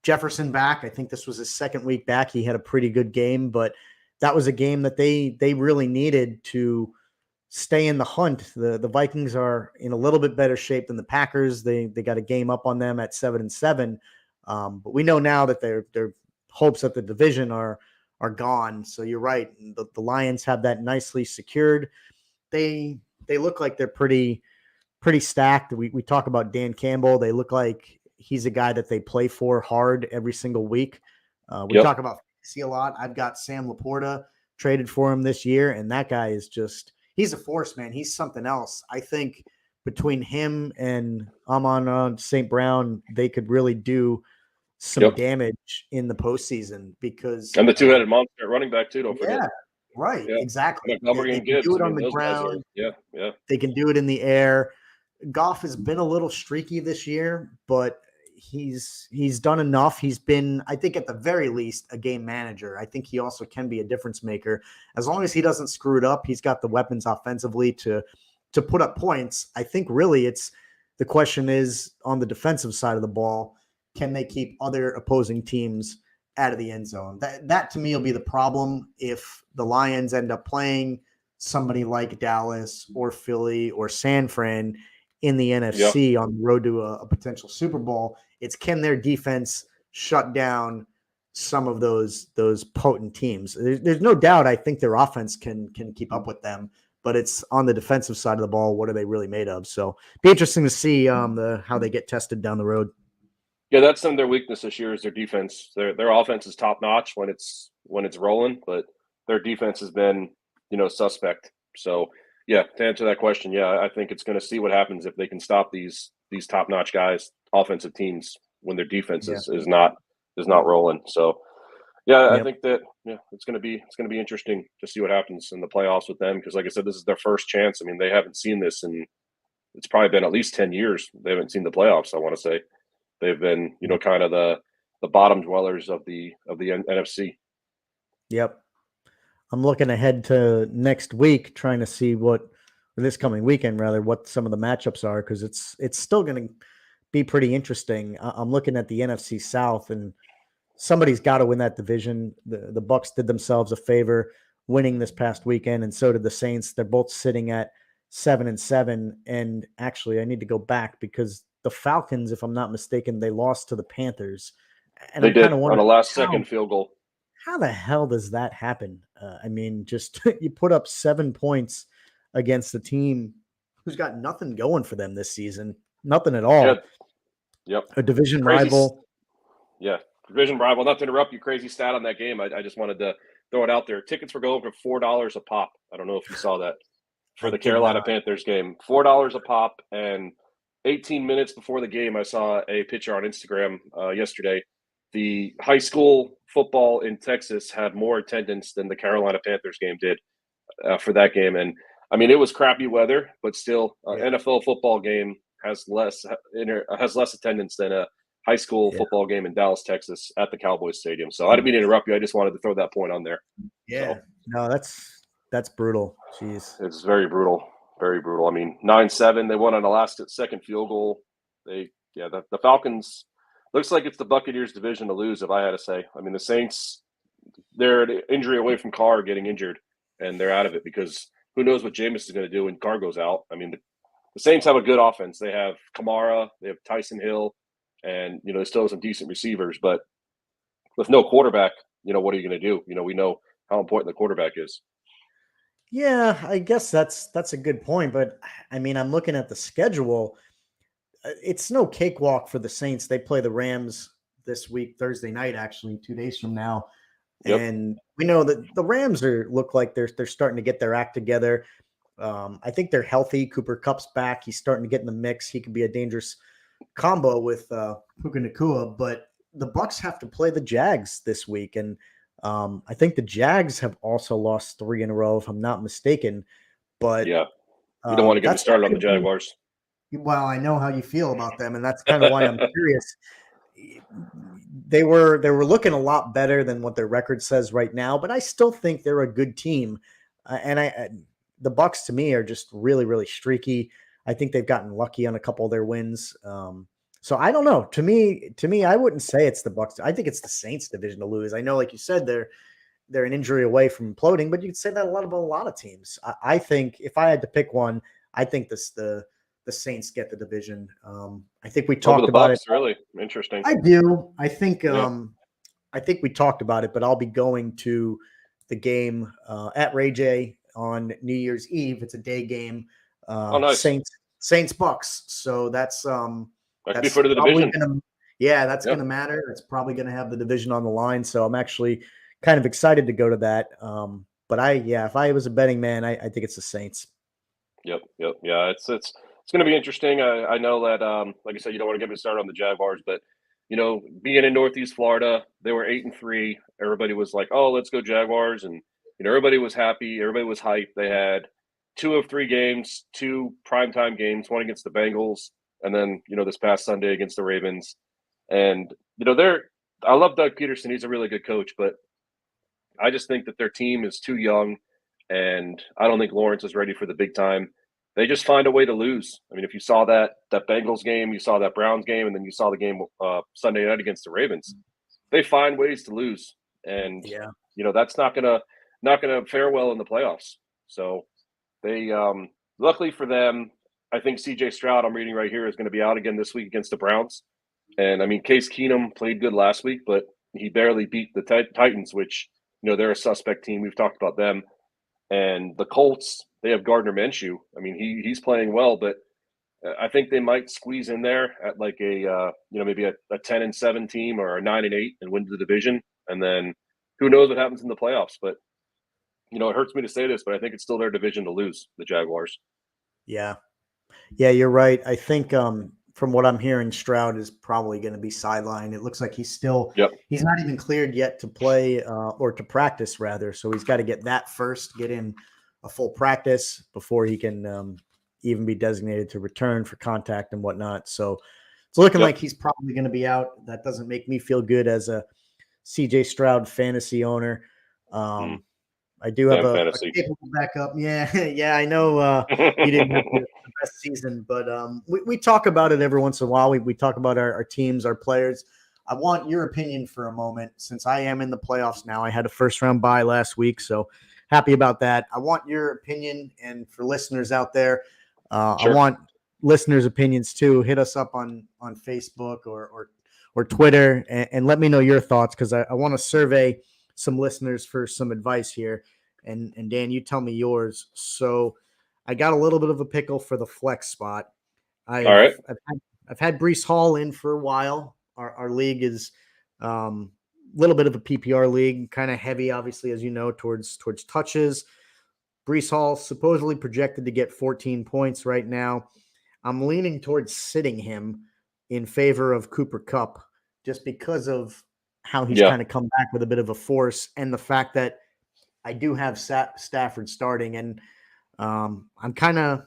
Jefferson back. I think this was his second week back. He had a pretty good game, but that was a game that they really needed to stay in the hunt. The Vikings are in a little bit better shape than the Packers. They got a game up on them at 7-7. But we know now that their hopes at the division are gone. So you're right. The Lions have that nicely secured. They look like they're pretty stacked. We talk about Dan Campbell. They look like he's a guy that they play for hard every single week. We talk about fantasy a lot. I've got Sam Laporta traded for him this year, and that guy is he's a force, man. He's something else. I think between him and Amon St. Brown, they could really do some damage in the postseason because and the 2-headed monster at running back too. Don't forget. Yeah, right. Yeah. Exactly. Montgomery They and can Gibbs. do it I on mean, the those guys ground. yeah. They can do it in the air. Goff has been a little streaky this year, but he's done enough. He's been, I think, at the very least, a game manager. I think he also can be a difference maker. As long as he doesn't screw it up, he's got the weapons offensively to put up points. I think really the question is on the defensive side of the ball, can they keep other opposing teams out of the end zone? That to me will be the problem if the Lions end up playing somebody like Dallas or Philly or San Fran in the NFC on the road to a potential Super Bowl. It's can their defense shut down some of those potent teams? There's no doubt. I think their offense can keep up with them, but it's on the defensive side of the ball. What are they really made of? So be interesting to see how they get tested down the road. Yeah, that's some of their weakness this year is their defense. Their offense is top notch when it's rolling, but their defense has been suspect. So yeah, to answer that question, yeah, I think it's going to see what happens if they can stop these top notch guys, offensive teams, when their defense is not rolling. So Yeah, I Yep. think that it's going to be interesting to see what happens in the playoffs with them because, like I said, this is their first chance. I mean, they haven't seen this in it's probably been at least 10 years. They haven't seen the playoffs. I want to say they've been kind of the bottom dwellers of the NFC. Yep. I'm looking ahead to next week, trying to see or this coming weekend rather, what some of the matchups are, because it's still going to be pretty interesting. I'm looking at the NFC South, and somebody's got to win that division. The Bucks did themselves a favor winning this past weekend, and so did the Saints. They're both sitting at 7-7. And actually, I need to go back because the Falcons, if I'm not mistaken, they lost to the Panthers, and They I'm kind did of on a wondering last second field goal. how the hell does that happen? I mean, just you put up 7 points against a team who's got nothing going for them this season, nothing at Yeah. all. Yep. A division Crazy. rival. Yeah. Division rival. Not to interrupt you, crazy stat on that game. I just wanted to throw it out there. Tickets were going for $4 a pop. I don't know if you saw that for I the did Carolina not. Panthers game. $4 a pop. And 18 minutes before the game, I saw a picture on Instagram yesterday. The high school football in Texas had more attendance than the Carolina Panthers game did for that game. And I mean, it was crappy weather, but still, Yeah. NFL football game has less attendance than a high school Yeah. football game in Dallas, Texas, at the Cowboys Stadium. So I didn't mean to interrupt you. I just wanted to throw that point on there. Yeah. So No, that's brutal. Jeez. it's very brutal, very brutal. I mean, 9-7. They won on the last second field goal. The Falcons looks like it's the Buccaneers division to lose, if I had to say. I mean, the Saints, they're an injury away from Carr getting injured, and they're out of it because who knows what Jameis is going to do when Carr goes out. I mean, the Saints have a good offense. They have Kamara, they have Tyson Hill, and they still have some decent receivers. But with no quarterback, what are you going to do? We know how important the quarterback is. Yeah, I guess that's a good point. But I mean, I'm looking at the schedule. It's no cakewalk for the Saints. They play the Rams this week, Thursday night, actually, 2 days from now. Yep. And we know that the Rams look like they're starting to get their act together. I think they're healthy. Cooper Kupp's back. He's starting to get in the mix. He could be a dangerous combo with Puka Nacua. But the Bucks have to play the Jags this week, and I think the Jags have also lost 3 in a row, if I'm not mistaken. But yeah, you don't want to get me that's started on the not gonna be- Jaguars. Well, I know how you feel about them, and that's kind of why I'm curious. They were looking a lot better than what their record says right now, but I still think they're a good team. The Bucks to me are just really, really streaky. I think they've gotten lucky on a couple of their wins. So I don't know. To me, I wouldn't say it's the Bucks. I think it's the Saints division to lose. I know, like you said, they're an injury away from imploding, but you could say that about a lot of teams. I think if I had to pick one, I think the Saints get the division. I think we Over talked the about it. Bucks, really interesting. I do. I think Yeah. I think we talked about it, but I'll be going to the game at Ray J on New Year's Eve. It's a day game. Oh, nice. Saints Bucks. So that's That could be that's for the probably division. that's Yep. gonna matter. It's probably gonna have the division on the line. So I'm actually kind of excited to go to that. But if I was a betting man, I think it's the Saints. Yep. Yeah, it's going to be interesting. I know that, like I said, you don't want to get me started on the Jaguars, but being in Northeast Florida, they were 8-3. Everybody was like, "Oh, let's go Jaguars," and everybody was happy. Everybody was hyped. They had 2 of 3 games, 2 primetime games, one against the Bengals, and then this past Sunday against the Ravens. And I love Doug Peterson. He's a really good coach, but I just think that their team is too young, and I don't think Lawrence is ready for the big time. They just find a way to lose. I mean, if you saw that Bengals game, you saw that Browns game, and then you saw the game Sunday night against the Ravens. They find ways to lose, and Yeah. that's not gonna fare well in the playoffs. So they, luckily for them, I think C.J. Stroud, I'm reading right here, is going to be out again this week against the Browns. And I mean, Case Keenum played good last week, but he barely beat the Titans, which they're a suspect team. We've talked about them. And the Colts, they have Gardner Minshew. I mean, he's playing well, but I think they might squeeze in there at like a maybe a 10-7 team or a 9-8 and win the division. And then who knows what happens in the playoffs? But it hurts me to say this, but I think it's still their division to lose, the Jaguars. Yeah. Yeah, you're right. I think from what I'm hearing, Stroud is probably going to be sidelined. It looks like he's not even cleared yet to play or to practice rather. So he's got to get that first, get in a full practice before he can even be designated to return for contact and whatnot. So it's looking like he's probably going to be out. That doesn't make me feel good as a CJ Stroud fantasy owner. I do have a capable backup. Yeah, I know he didn't have the best season, but we talk about it every once in a while. We talk about our teams, our players. I want your opinion for a moment since I am in the playoffs now. I had a first-round bye last week, so happy about that. I want your opinion, and for listeners out there, I want listeners' opinions too. Hit us up on Facebook or Twitter and let me know your thoughts because I want to survey some listeners for some advice here. And Dan, you tell me yours. So I got a little bit of a pickle for the flex spot. I've had Breece Hall in for a while. Our league is a little bit of a PPR league, kind of heavy, obviously, as you know, towards touches. Breece Hall supposedly projected to get 14 points right now. I'm leaning towards sitting him in favor of Cooper Kupp just because of how he's kind of come back with a bit of a force and the fact that I do have Stafford starting. And I'm kind of,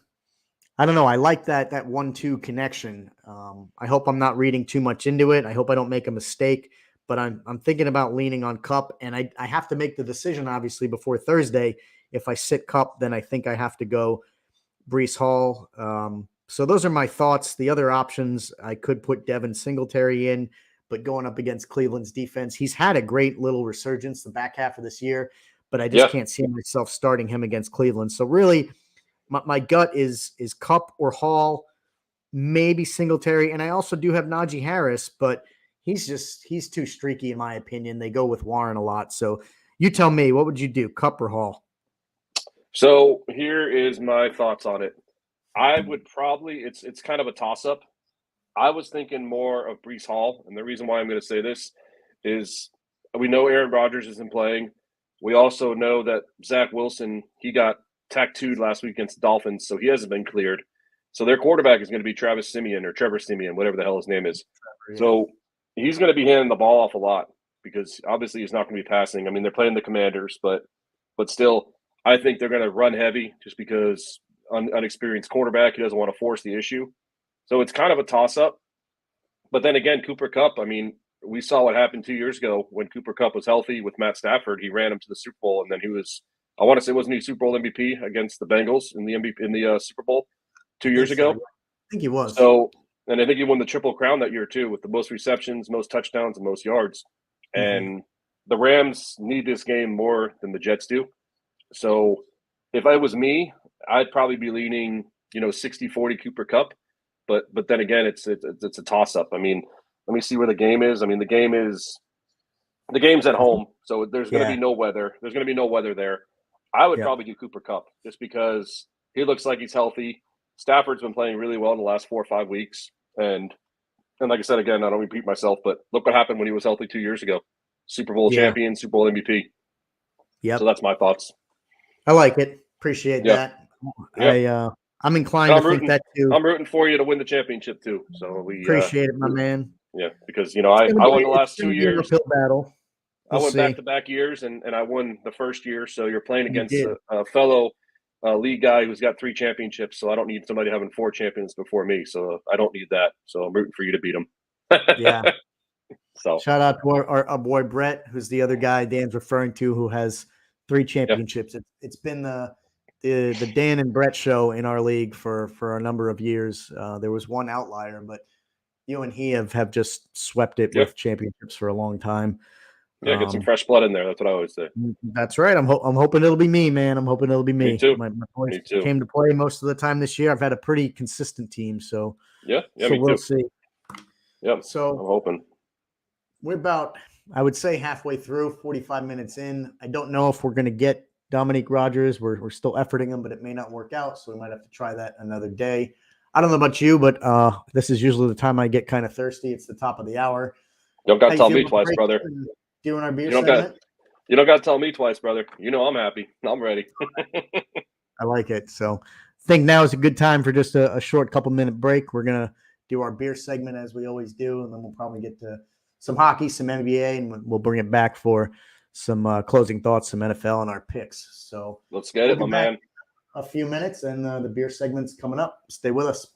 I don't know. I like that 1-2 connection. I hope I'm not reading too much into it. I hope I don't make a mistake, but I'm thinking about leaning on Kupp, and I have to make the decision, obviously, before Thursday. If I sit Kupp, then I think I have to go Breece Hall. So those are my thoughts. The other options, I could put Devin Singletary in, but going up against Cleveland's defense, he's had a great little resurgence the back half of this year, but I just can't see myself starting him against Cleveland. So really, my gut is Kupp or Hall, maybe Singletary, and I also do have Najee Harris, but he's too streaky in my opinion. They go with Warren a lot. So you tell me, what would you do, Kupp or Hall? So here is my thoughts on it. I would probably it's kind of a toss-up. I was thinking more of Breece Hall, and the reason why I'm going to say this is we know Aaron Rodgers isn't playing. We also know that Zach Wilson, he got tattooed last week against the Dolphins, so he hasn't been cleared. So their quarterback is going to be Travis Simeon or Trevor Simeon, whatever the hell his name is. So he's going to be handing the ball off a lot because obviously he's not going to be passing. I mean, they're playing the Commanders, but still, I think they're going to run heavy just because unexperienced quarterback, he doesn't want to force the issue. So it's kind of a toss-up. But then again, Cooper Kupp, I mean, we saw what happened 2 years ago when Cooper Kupp was healthy with Matt Stafford. He ran him to the Super Bowl, and then he was, I want to say, wasn't he Super Bowl MVP against the Bengals in the Super Bowl 2 years ago? I think he was. So, and I think he won the Triple Crown that year too, with the most receptions, most touchdowns, and most yards. And the Rams need this game more than the Jets do. So if I was me, I'd probably be leaning, 60-40 Cooper Kupp. But then again, it's a toss-up. I mean, let me see where the game is. I mean, the game's at home, so there's going to be no weather. There's going to be no weather there. I would probably do Cooper Kupp just because he looks like he's healthy. Stafford's been playing really well in the last 4 or 5 weeks. And like I said, again, I don't repeat myself, but look what happened when he was healthy 2 years ago. Super Bowl champion, Super Bowl MVP. Yeah. So that's my thoughts. I like it. Appreciate that. Yep. I'm inclined to think that too. I'm rooting for you to win the championship too. So we appreciate it, my man. Yeah, because I won the last 2 years. Uphill battle. I won back-to-back years, and I won the first year. So you're playing against a fellow league guy who's got 3 championships. So I don't need somebody having 4 champions before me. So I don't need that. So I'm rooting for you to beat him. Yeah. So shout out to our boy Brett, who's the other guy Dan's referring to, who has 3 championships. Yep. It's been the Dan and Brett show in our league for a number of years. There was one outlier, but you and he have just swept it with championships for a long time. Yeah, get some fresh blood in there. That's what I always say. That's right. I'm hoping it'll be me, man. I'm hoping it'll be me. Me too. My boys came to play most of the time this year. I've had a pretty consistent team, so so we'll see. Yep. So I'm hoping. We're about, I would say, halfway through, 45 minutes in. I don't know if we're going to get Dominique Rodgers. We're still efforting him, but it may not work out, so we might have to try that another day. I don't know about you, but this is usually the time I get kind of thirsty. It's the top of the hour. You don't got to tell me twice, brother. Doing our beer segment? You don't got to tell me twice, brother. I'm happy. I'm ready. I like it. So I think now is a good time for just a short couple-minute break. We're going to do our beer segment as we always do, and then we'll probably get to some hockey, some NBA, and we'll bring it back for some closing thoughts, some NFL, and our picks. So let's get it, my man. A few minutes, and the beer segment's coming up. Stay with us.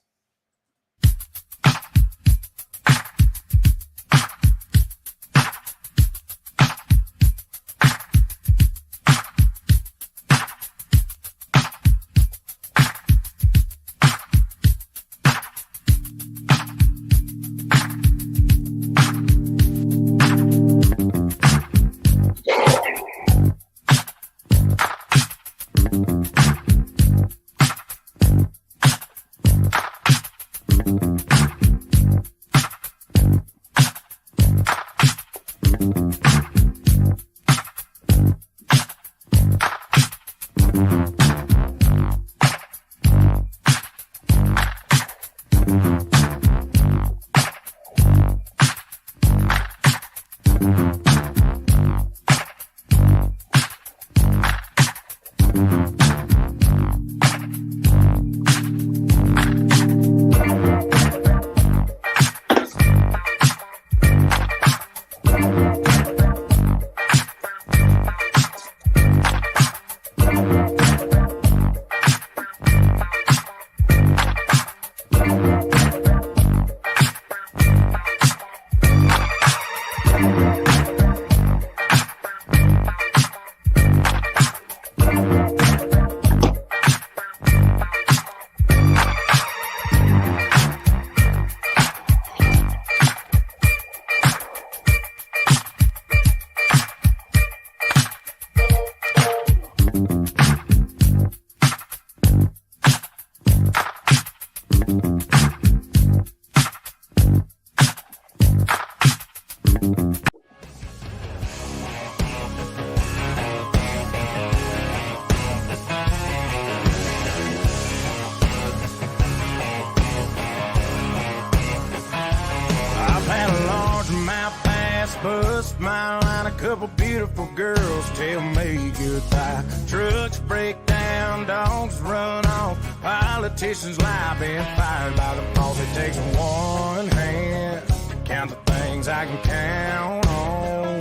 Bust my line, a couple beautiful girls tell me goodbye. Trucks break down, dogs run off, politicians lie, being fired by the boss. It takes one hand to count the things I can count on.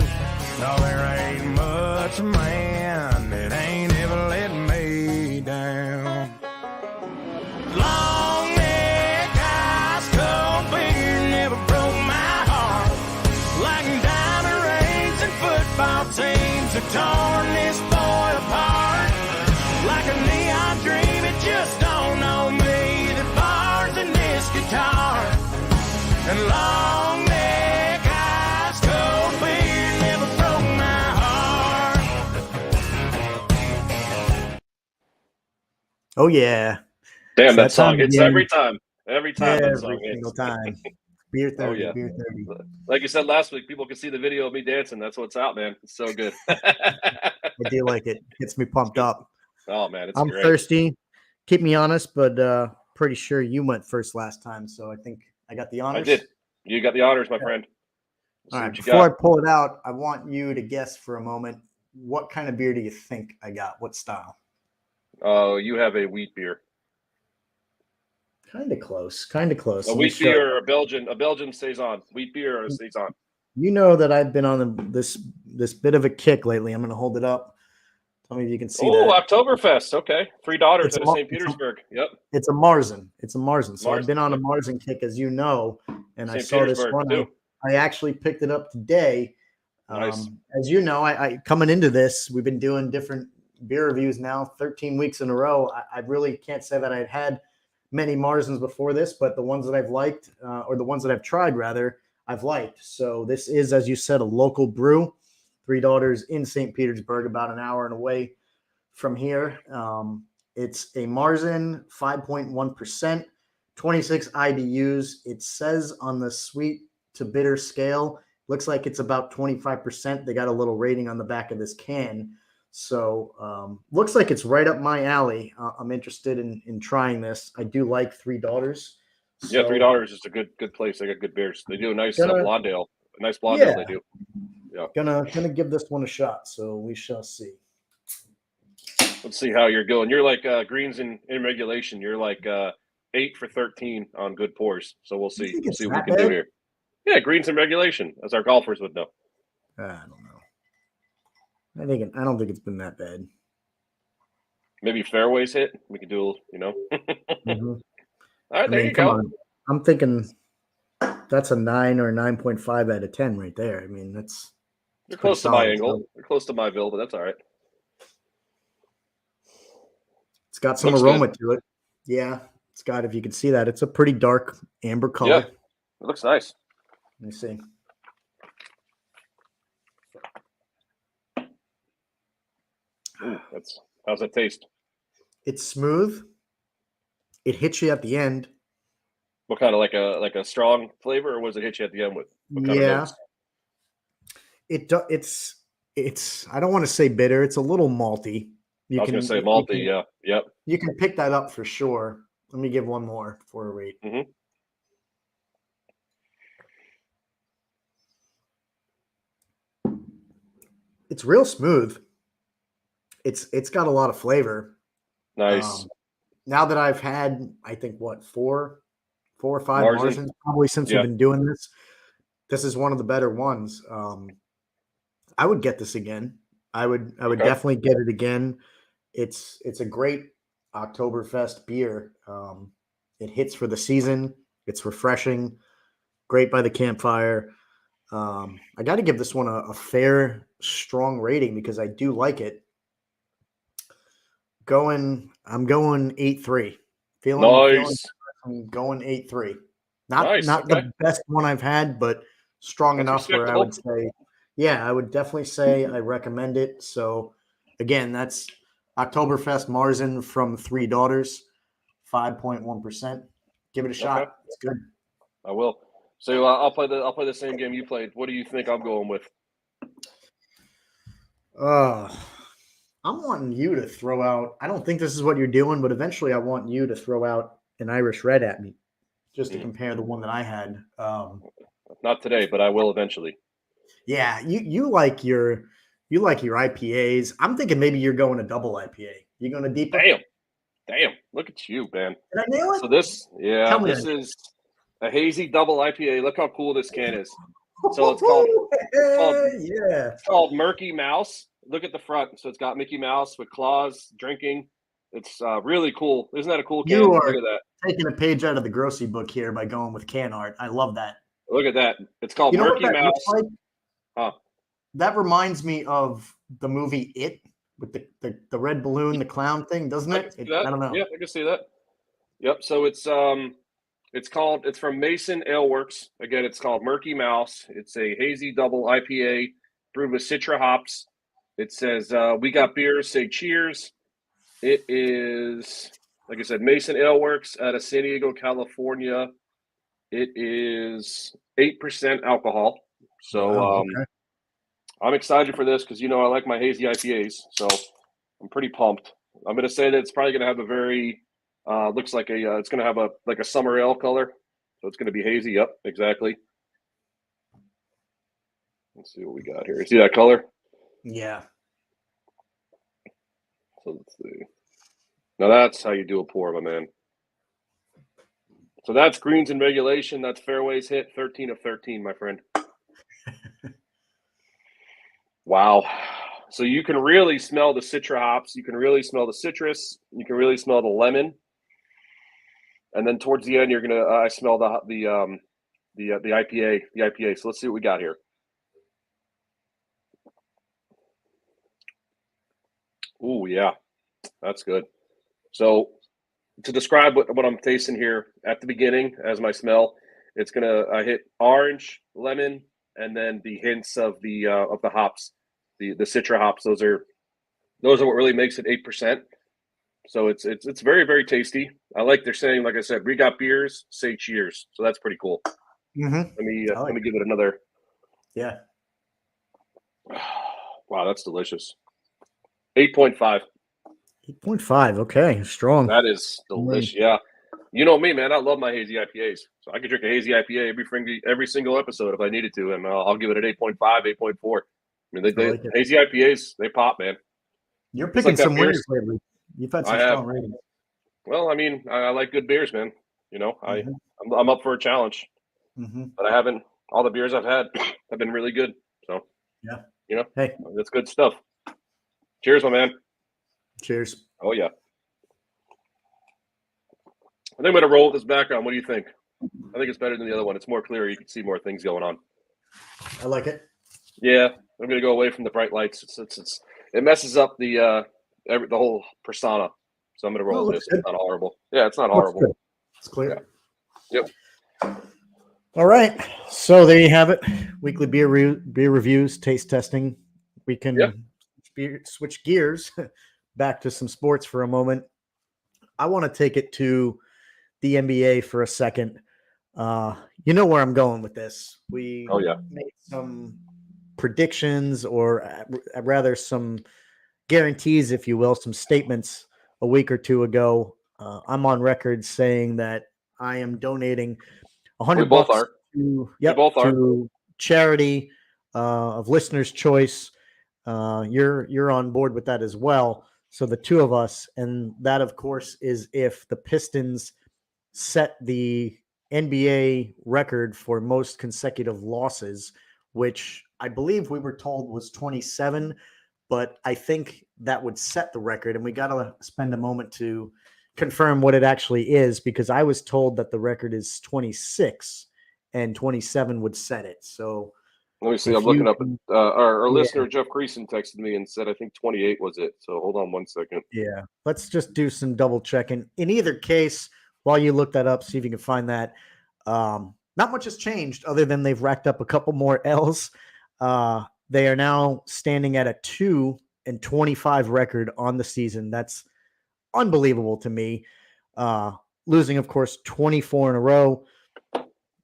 No, there ain't much man that ain't ever let me down. Long neck, ice cold beer never broke my heart. Like diamond rings and football teams have torn this boy apart. Like a neon dream, it just don't know me. The bars in this guitar and long neck, ice cold beer never broke my heart. Oh yeah. Damn, So that song hits again. every time. Every time that song Every single hits. time. Beer 30, Oh, yeah. beer 30. Like you said last week, people can see the video of me dancing. That's what's out, man. It's so good. I do like it. Gets me pumped up. Oh man, it's I'm great. thirsty. Keep me honest, but pretty sure you went first last time, so I think I got the honors. I did. You got the honors, my friend. All See right. what you Before I got. pull it out, I want you to guess for a moment. What kind of beer do you think I got? What style? Oh, you have a wheat beer. Kind of close. Kind of close. A Let me wheat show you. beer or a Belgian saison. Wheat beer or a saison. You know that I've been on this bit of a kick lately. I'm going to hold it up. Tell me if you can see Oh, that. Oktoberfest. Okay. 3 daughters It's out a of Mar- St. Petersburg. Yep. It's a Marzen. It's a Marzen. So I've Marzen, been on a yep. Marzen kick, as you know, and I St. saw this Petersburg, one. too. I actually picked it up today. Nice. As you know, I coming into this, we've been doing different beer reviews now, 13 weeks in a row. I really can't say that I'd had many Marzens before this, but the ones that I've liked, or the ones that I've tried rather, I've liked. So this is, as you said, a local brew. 3 Daughters in St. Petersburg, about an hour and away from here. It's a Marzen, 5.1%, 26 IBUs. It says on the sweet to bitter scale, looks like it's about 25%. They got a little rating on the back of this can. So looks like it's right up my alley. I'm interested in trying this. I do like 3 Daughters. Yeah, So, 3 daughters is a good place. They got good beers. They do a nice blonde ale. A nice blonde ale they do. Yeah. Gonna give this one a shot. So we shall see. Let's see how you're going. You're like greens in regulation. You're like 8 for 13 on good pours. So we'll see. think We'll it's see what we that can do bad? here. Yeah, greens in regulation, as our golfers would know. I don't know. I don't think it's been that bad. Maybe fairways hit. We could do, Mhm. All right, I there mean, you come go. on. I'm thinking that's a 9 or 9.5 out of 10 right there. I mean, that's You're pretty close to my solid. angle. So You're close to my bill, but that's all right. it's got some Looks aroma good. to it. Yeah, it's got. If you can see that, it's a pretty dark amber color. Yeah, it looks nice. Let me see. Ooh, how's that taste? It's smooth. It hits you at the end. What kind of like a strong flavor, or was it hit you at the end with? What kind of Yeah, notes? it's. I don't want to say bitter. It's a little malty. I was gonna say malty. Yeah, yep. You can pick that up for sure. Let me give one more for a rate. Mhm. It's real smooth. It's got a lot of flavor. Nice. Now that I've had, I think what four or five Marzen? Marzens probably since Yeah. we've been doing this. This is one of the better ones. I would get this again. I would Okay. definitely get it again. It's a great Oktoberfest beer. It hits for the season. It's refreshing. Great by the campfire. I got to give this one a fair, strong rating because I do like it. I'm going 8.3. Nice. I'm going 8.3. Not Nice, not okay. the best one I've had, but strong That's enough where I would say, yeah, I would definitely say I recommend it. So again, that's Oktoberfest Marzen from Three Daughters, 5.1%. Give it a shot. Okay. It's good. I will. So I'll play the same game you played. What do you think I'm going with? I'm wanting you to throw out. I don't think this is what you're doing, but eventually I want you to throw out an Irish Red at me just to compare the one that I had. Not today, but I will eventually. Yeah, you like your IPAs. I'm thinking maybe you're going a double IPA. You going to deeper? Damn! Look at you, man. Did I nail it? So this I is a hazy double IPA. Look how cool this can is. So it's called It's called Murky Mouse. Look at the front. So it's got Mickey Mouse with claws drinking. It's really cool. Isn't that a cool can? You are Look at that. taking a page out of the Grossi book here by going with can art. I love that. Look at that. It's called You know Murky what that Mouse. looks like? Huh. That reminds me of the movie It with the red balloon, the clown thing, doesn't it? I don't know. Yeah, I can see that. Yep. So it's from Mason Ale Works. Again, it's called Murky Mouse. It's a hazy double IPA brewed with Citra hops. It says we got beers, say cheers. It is, like I said, Mason Ale Works out of San Diego, California. It is 8% alcohol. So okay. I'm excited for this because I like my hazy IPAs. So I'm pretty pumped. I'm going to say that it's probably going to have a very looks like it's going to have a summer ale color. So it's going to be hazy. Yep, exactly. Let's see what we got here. See that color? Yeah. So let's see. Now that's how you do a pour, my man. So that's greens in regulation. That's fairways hit. 13 of 13, my friend. Wow. So you can really smell the Citra hops. You can really smell the citrus. You can really smell the lemon. And then towards the end, you're gonna. I smell the IPA. The IPA. So let's see what we got here. Ooh, yeah, that's good. So to describe what I'm tasting here at the beginning as my smell, it's gonna hit orange, lemon, and then the hints of the hops, the Citra hops. Those are what really makes it 8%. So it's very, very tasty. I like they're saying, like I said, we got beers, say cheers. So that's pretty cool. Mm-hmm. Let me give it another. Yeah. Wow, that's delicious. 8.5. 8.5. Okay, strong. That is delicious. Yeah. You know me, man. I love my hazy IPAs. So I could drink a hazy IPA every single episode if I needed to, and I'll give it an 8.5, 8.4. I mean, hazy IPAs, they pop, man. You're picking some winners lately. You've had some strong ratings. Well, I mean, I like good beers, man. You know, Mhm. I'm up for a challenge, Mhm. but I haven't. All the beers I've had have been really good. So Yeah. you know, Hey, that's good stuff. Cheers, my man. cheers. Oh yeah. I think I'm gonna roll with this background. What do you think? I think it's better than the other one. It's more clear. You can see more things going on. I like it. Yeah, I'm gonna go away from the bright lights. It messes up the whole persona. So I'm gonna No, roll it with looks this. good. It's not horrible. Yeah, it's not Looks horrible. good. It's Yeah. clear. Yep. All right. So there you have it. Weekly beer reviews, taste testing. We can Yep. switch gears back to some sports for a moment. I want to take it to the NBA for a second. You know where I'm going with this. We Oh yeah. made some predictions, or rather some guarantees, if you will, some statements a week or two ago. I'm on record saying that I am donating We $100 both are. to We both are. to charity of listener's choice. You're on board with that as well. So the two of us, and that of course is if the Pistons set the NBA record for most consecutive losses, which I believe we were told was 27, but I think that would set the record. And we got to spend a moment to confirm what it actually is, because I was told that the record is 26 and 27 would set it. So Let me see. if I'm looking you up. can, Our yeah, listener Jeff Creason texted me and said I think 28 was it. So hold on one second. yeah, let's just do some double checking. In either case, while you look that up, see if you can find that. Not much has changed other than they've racked up a couple more L's. They are now standing at a 2-25 record on the season. That's unbelievable to me. Losing, of course, 24 in a row.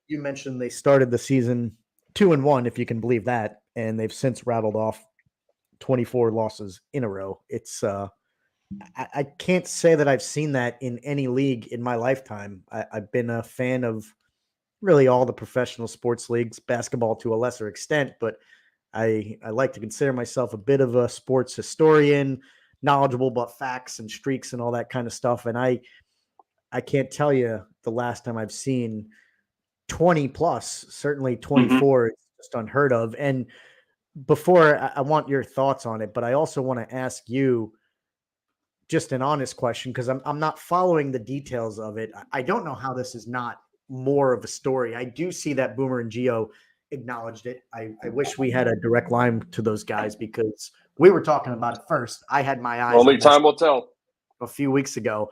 You mentioned they started the season 2-1, if you can believe that, and they've since rattled off 24 losses in a row. It's I can't say that I've seen that in any league in my lifetime. I've been a fan of really all the professional sports leagues, basketball to a lesser extent, but I like to consider myself a bit of a sports historian, knowledgeable about facts and streaks and all that kind of stuff. And I can't tell you the last time I've seen 20 plus, certainly 24. It's just unheard of. And before I want your thoughts on it, but I also want to ask you just an honest question, because I'm not following the details of it. I don't know how this is not more of a story. I do see that Boomer and Geo acknowledged it. I wish we had a direct line to those guys, because we were talking about it first. I had my eyes Only on this time will tell. a few weeks ago,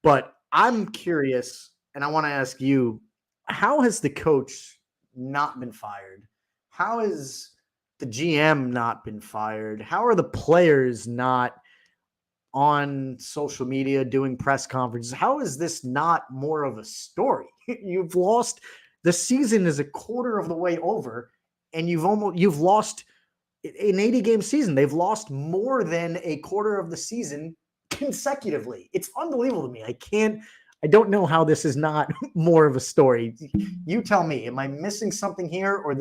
but I'm curious, and I want to ask you, how has the coach not been fired? How has the GM not been fired? How are the players not on social media doing press conferences? How is this not more of a story? You've lost, the season is a quarter of the way over, and you've lost an 80 game season. They've lost more than a quarter of the season consecutively. It's unbelievable to me. I don't know how this is not more of a story. You tell me, am I missing something here, or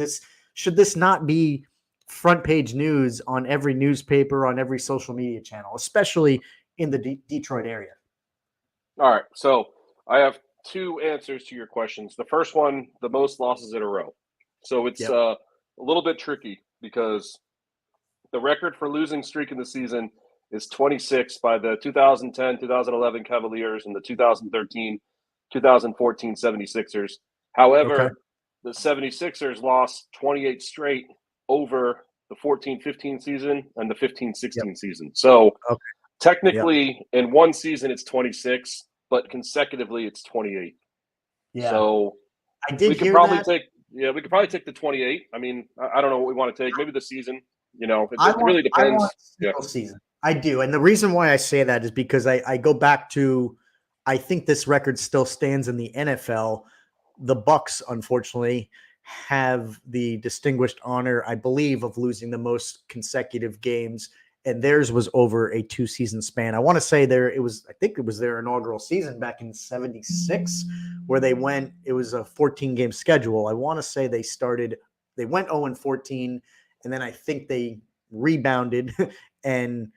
should this not be front page news on every newspaper, on every social media channel, especially in the Detroit area? All right. So I have two answers to your questions. The first one, the most losses in a row. So it's Yep. a little bit tricky because the record for losing streak in the season is 26 by the 2010, 2011 Cavaliers and the 2013, 2014 76ers. However, Okay. the 76ers lost 28 straight over the 14-15 season and the 15-16 season. So Okay. technically in one season it's 26, but consecutively it's 28. Yeah. So I did we could hear probably that. take the 28. I mean, I don't know what we want to take. Maybe the season, it I really I depends. want Yeah. single season. I do. And the reason why I say that is because I go back to, I think this record still stands in the NFL. The Bucks, unfortunately, have the distinguished honor, I believe, of losing the most consecutive games, and theirs was over a 2-season span. I want to say I think it was their inaugural season back in 76, where it was a 14-game schedule. I want to say they went 0-14, and then I think they rebounded and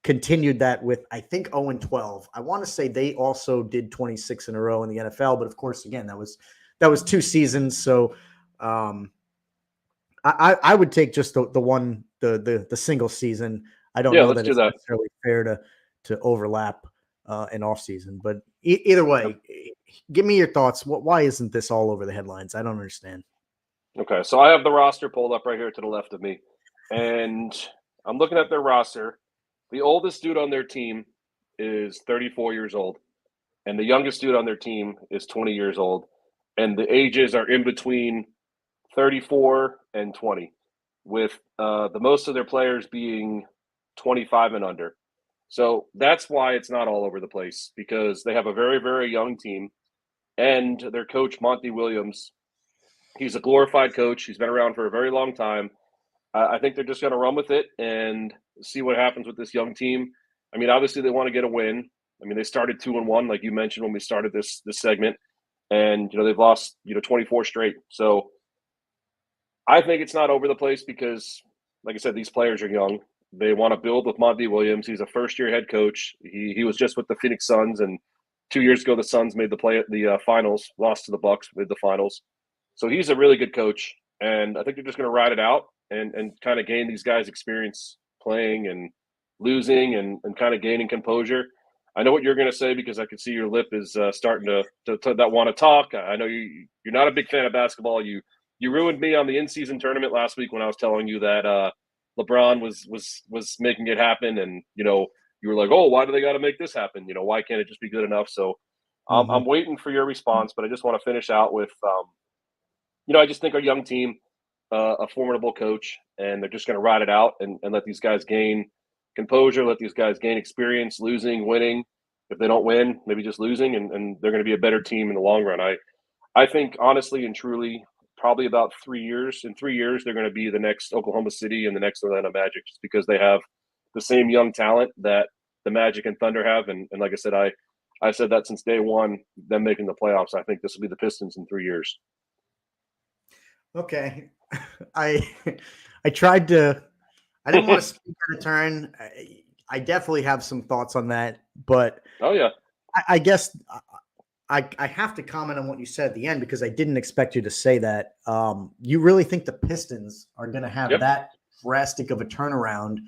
continued that with, I think, 0-12. I want to say they also did 26 in a row in the NFL, but of course, again, that was 2 seasons. So I would take just the single season. I don't Yeah, know let's that do it's that. necessarily fair to overlap an off season, but either way, give me your thoughts. Why isn't this all over the headlines? I don't understand. Okay, so I have the roster pulled up right here to the left of me, and I'm looking at their roster. The oldest dude on their team is 34 years old, and the youngest dude on their team is 20 years old, and the ages are in between 34 and 20, with the most of their players being 25 and under. So that's why it's not all over the place, because they have a very, very young team, and their coach, Monty Williams, he's a glorified coach. He's been around for a very long time. I think they're just going to run with it and see what happens with this young team. I mean, obviously they want to get a win. I mean, they started 2-1, like you mentioned when we started this segment, and they've lost 24 straight. So I think it's not over the place because, like I said, these players are young. They want to build with Monty Williams. He's a first-year head coach. He was just with the Phoenix Suns, and 2 years ago the Suns made the finals, lost to the Bucks, made the finals. So he's a really good coach, and I think they're just going to ride it out and kind of gain these guys experience playing and losing and kind of gaining composure. I know what you're going to say because I can see your lip is starting to want to talk. I know you're not a big fan of basketball. You ruined me on the in-season tournament last week when I was telling you that LeBron was making it happen, and you were like, "Oh, why do they got to make this happen? Why can't it just be good enough?" So I'm waiting for your response, but I just want to finish out with, I just think our young team, a formidable coach, and they're just going to ride it out and let these guys gain composure, let these guys gain experience, losing, winning. If they don't win, maybe just losing, and they're going to be a better team in the long run. I think honestly and truly, probably about 3 years. In 3 years, they're going to be the next Oklahoma City and the next Orlando Magic, just because they have the same young talent that the Magic and Thunder have. And like I said, I said that since day one, them making the playoffs. I think this will be the Pistons in 3 years. Okay. I tried to, I didn't want to speak out of turn. I definitely have some thoughts on that, but Oh yeah, I guess I have to comment on what you said at the end because I didn't expect you to say that. You really think the Pistons are going to have that drastic of a turnaround,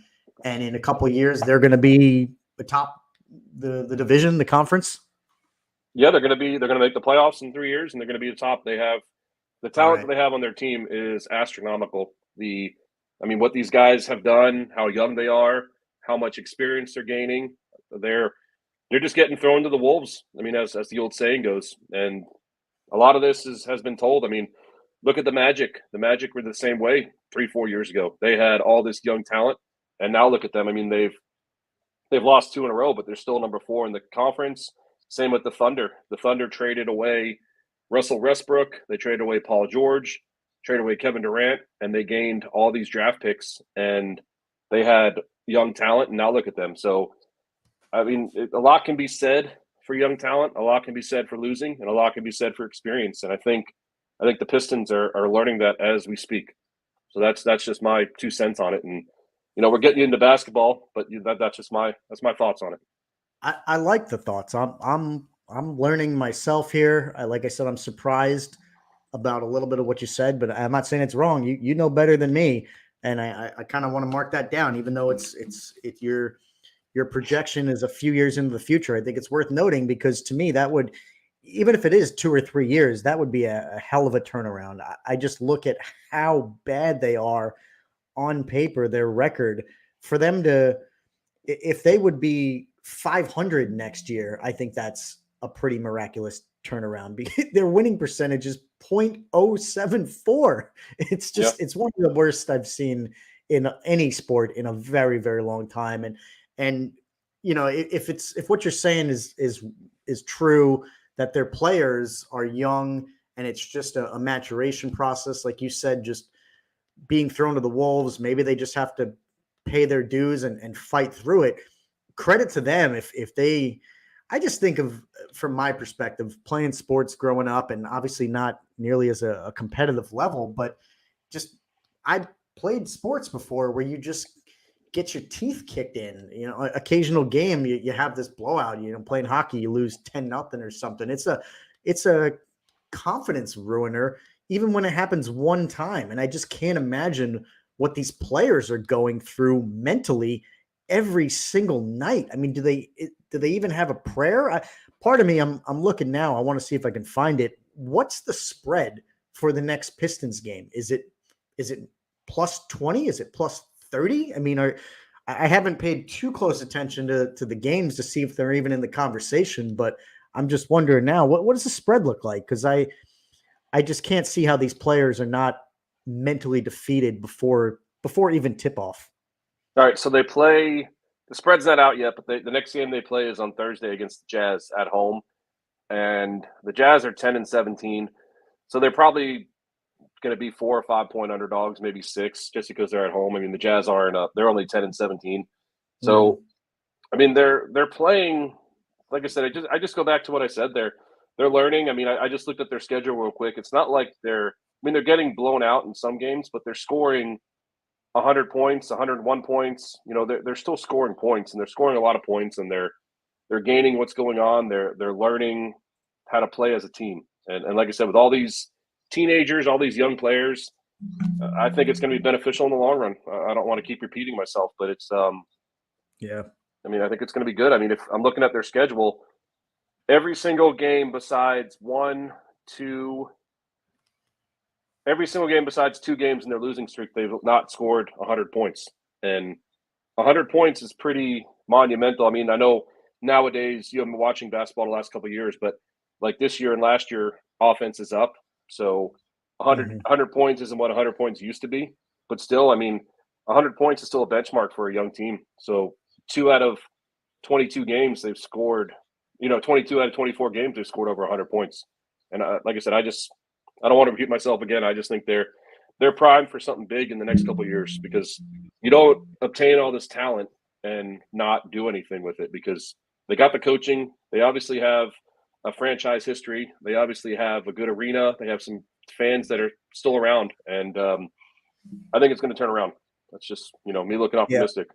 and in a couple of years they're going to be atop the division, the conference? Yeah, they're going to make the playoffs in 3 years, and they're going to be the top. They have the talent that they have on their team is astronomical. What these guys have done, how young they are, how much experience they're gaining, they're just getting thrown to the wolves. As the old saying goes, and a lot of this has been told. Look at the Magic. The Magic were the same way 3-4 years ago. They had all this young talent, and now look at them. They've lost 2 in a row, but they're still number 4 in the conference. Same with the Thunder. The Thunder traded away Russell Westbrook. They traded away Paul George, traded away Kevin Durant, and they gained all these draft picks, and they had young talent, and now look at them. So, a lot can be said for young talent, a lot can be said for losing, and a lot can be said for experience. And I think the Pistons are learning that as we speak. So that's just my 2 cents on it. And we're getting into basketball, but that's my thoughts on it. I like the thoughts. I'm learning myself here. Like I said, I'm surprised about a little bit of what you said, but I'm not saying it's wrong. You know better than me, and I kind of want to mark that down, even though it's your projection is a few years into the future. I think it's worth noting because to me that would, even if it is 2 or 3 years, that would be a hell of a turnaround. I just look at how bad they are on paper, their record. For them to, if they would be 500 next year, I think that's a pretty miraculous turnaround. Their winning percentage is 0.074. It's just it's one of the worst I've seen in any sport in a very, very long time. And if what you're saying is true, that their players are young and it's just a maturation process, like you said, just being thrown to the wolves, maybe they just have to pay their dues and fight through it. Credit to them if they. I just think of, from my perspective, playing sports growing up, and obviously not nearly as a competitive level, but just I played sports before where you just get your teeth kicked in. You know, occasional game you have this blowout. You know, playing hockey, you lose 10-0 or something. It's a confidence ruiner, even when it happens one time. And I just can't imagine what these players are going through mentally every single night. I mean, do they even have a prayer? Part of me, I'm looking now. I want to see if I can find it. What's the spread for the next Pistons game? Is it plus 20? Is it plus 30? I mean, I haven't paid too close attention to the games to see if they're even in the conversation, but I'm just wondering now, what does the spread look like? Because I just can't see how these players are not mentally defeated before even tip off. All right, so they play. The spread's not out yet, but the next game they play is on Thursday against the Jazz at home, and the Jazz are 10-17, so they're probably going to be 4 or 5 point underdogs, maybe 6, just because they're at home. I mean, the Jazz aren't up; they're only 10-17. So, I mean, they're playing. Like I said, I just go back to what I said. They're learning. I mean, I just looked at their schedule real quick. It's not like they're getting blown out in some games, but they're scoring 100 points, 101 points. You know, they're still scoring points, and they're scoring a lot of points, and they're gaining what's going on. They're learning how to play as a team. And like I said, with all these teenagers, all these young players, I think it's going to be beneficial in the long run. I don't want to keep repeating myself, but it's yeah. I mean, I think it's going to be good. I mean, if I'm looking at their schedule, every single game besides every single game besides 2 games in their losing streak, they've not scored 100 points. And 100 points is pretty monumental. I mean, I know nowadays you haven't been watching basketball the last couple of years, but like this year and last year, offense is up. So 100 points isn't what 100 points used to be. But still, I mean, 100 points is still a benchmark for a young team. So 2 out of 22 games they've scored, 22 out of 24 games they've scored over 100 points. And like I said, I don't want to repeat myself again. I just think they're primed for something big in the next couple of years, because you don't obtain all this talent and not do anything with it, because they got the coaching. They obviously have a franchise history. They obviously have a good arena. They have some fans that are still around, and I think it's going to turn around. That's just me looking optimistic. Yeah.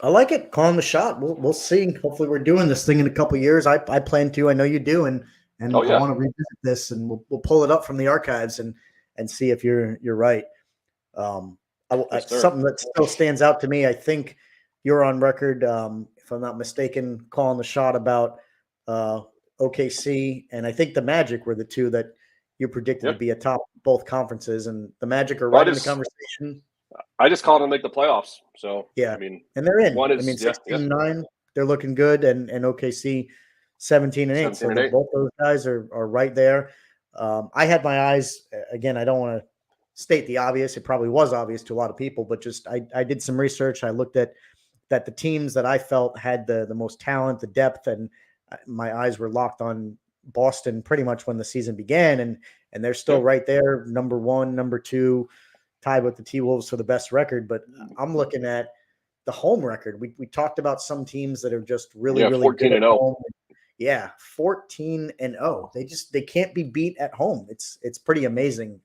I like it. Calling the shot. We'll see. Hopefully, we're doing this thing in a couple of years. I plan to. I know you do, and I want to revisit this, and we'll pull it up from the archives and see if you're right. Something that still stands out to me. I think you're on record, if I'm not mistaken, calling the shot about OKC, and I think the Magic were the 2 that you predicted to be atop both conferences, and the Magic are right in the conversation. I just called them to make the playoffs. So yeah, I mean, and they're in. 16-9, they're looking good, and OKC 17-8. So both those guys are right there. I had my eyes again. I don't want to state the obvious. It probably was obvious to a lot of people, but just I did some research. I looked at the teams that I felt had the most talent, the depth, and my eyes were locked on Boston pretty much when the season began, and they're still right there, number 1, number 2. Tied with the T-Wolves for the best record, but I'm looking at the home record. We talked about some teams that are just really 14-0. Yeah, 14-0. They can't be beat at home. It's pretty amazing.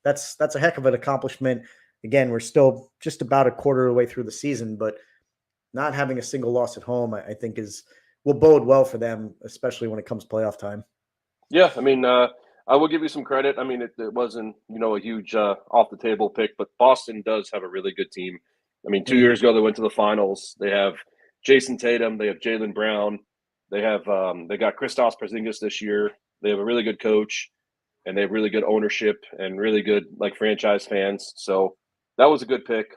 That's a heck of an accomplishment. Again, we're still just about a quarter of the way through the season, but not having a single loss at home, I think will bode well for them, especially when it comes playoff time. Yeah, I mean, I will give you some credit. I mean, it wasn't, a huge off the table pick, but Boston does have a really good team. I mean, 2 years ago, they went to the finals. They have Jason Tatum. They have Jaylen Brown. They have they got Kristaps Porzingis this year. They have a really good coach, and they have really good ownership and really good franchise fans. So that was a good pick.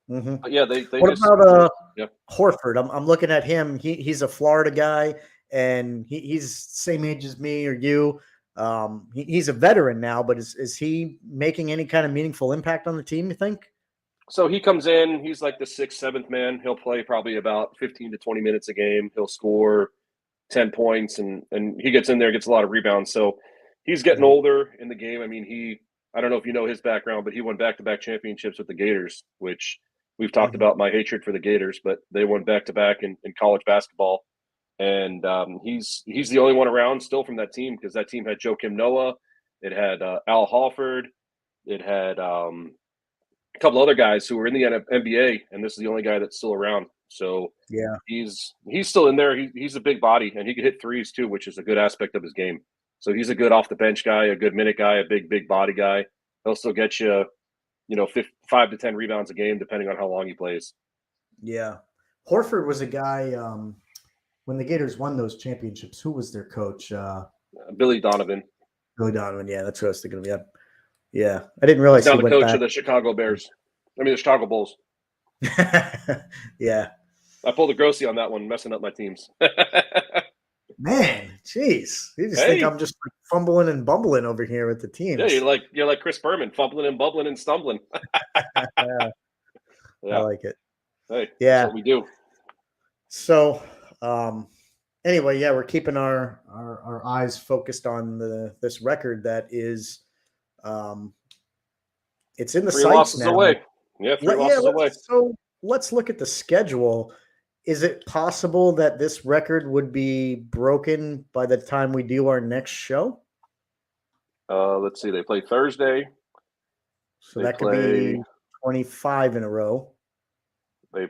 But yeah, they what about Horford? I'm looking at him. He's a Florida guy, and he's same age as me or you. He's a veteran now, but is he making any kind of meaningful impact on the team, you think? So he comes in, he's like the 6th, 7th man. He'll play probably about 15 to 20 minutes a game. He'll score 10 points, and he gets in there, gets a lot of rebounds. So he's getting older in the game. I mean, I don't know if you know his background, but he won back-to-back championships with the Gators, which we've talked about my hatred for the Gators, but they won back-to-back in college basketball. And he's the only one around still from that team, because that team had Joakim Noah. It had Al Halford. It had a couple other guys who were in the NBA, and this is the only guy that's still around. So Yeah. he's still in there. He's a big body, and he can hit threes too, which is a good aspect of his game. So he's a good off the bench guy, a good minute guy, a big body guy. He'll still get you, 5 to 10 rebounds a game, depending on how long he plays. Yeah. Horford was a guy when the Gators won those championships. Who was their coach? Billy Donovan. Billy Donovan. Yeah, that's what I was thinking of. Yeah. I didn't realize He's now he the went coach back. of the Chicago Bears. The Chicago Bulls. Yeah. I pulled a Grossi on that one, messing up my teams. Man, jeez. You just Hey. think I'm just like fumbling and bumbling over here with the teams. Yeah, you're like Chris Berman, fumbling and bubbling and stumbling. Yeah. Yeah. I like it. Hey, Yeah. that's what we do. So, anyway, yeah, we're keeping our eyes focused on this record that is, it's in the 3 sights losses now. away. Yeah, 3 losses away. So let's look at the schedule. Is it possible that this record would be broken by the time we do our next show? Let's see. They play Thursday. So They that could be 25 in a row. They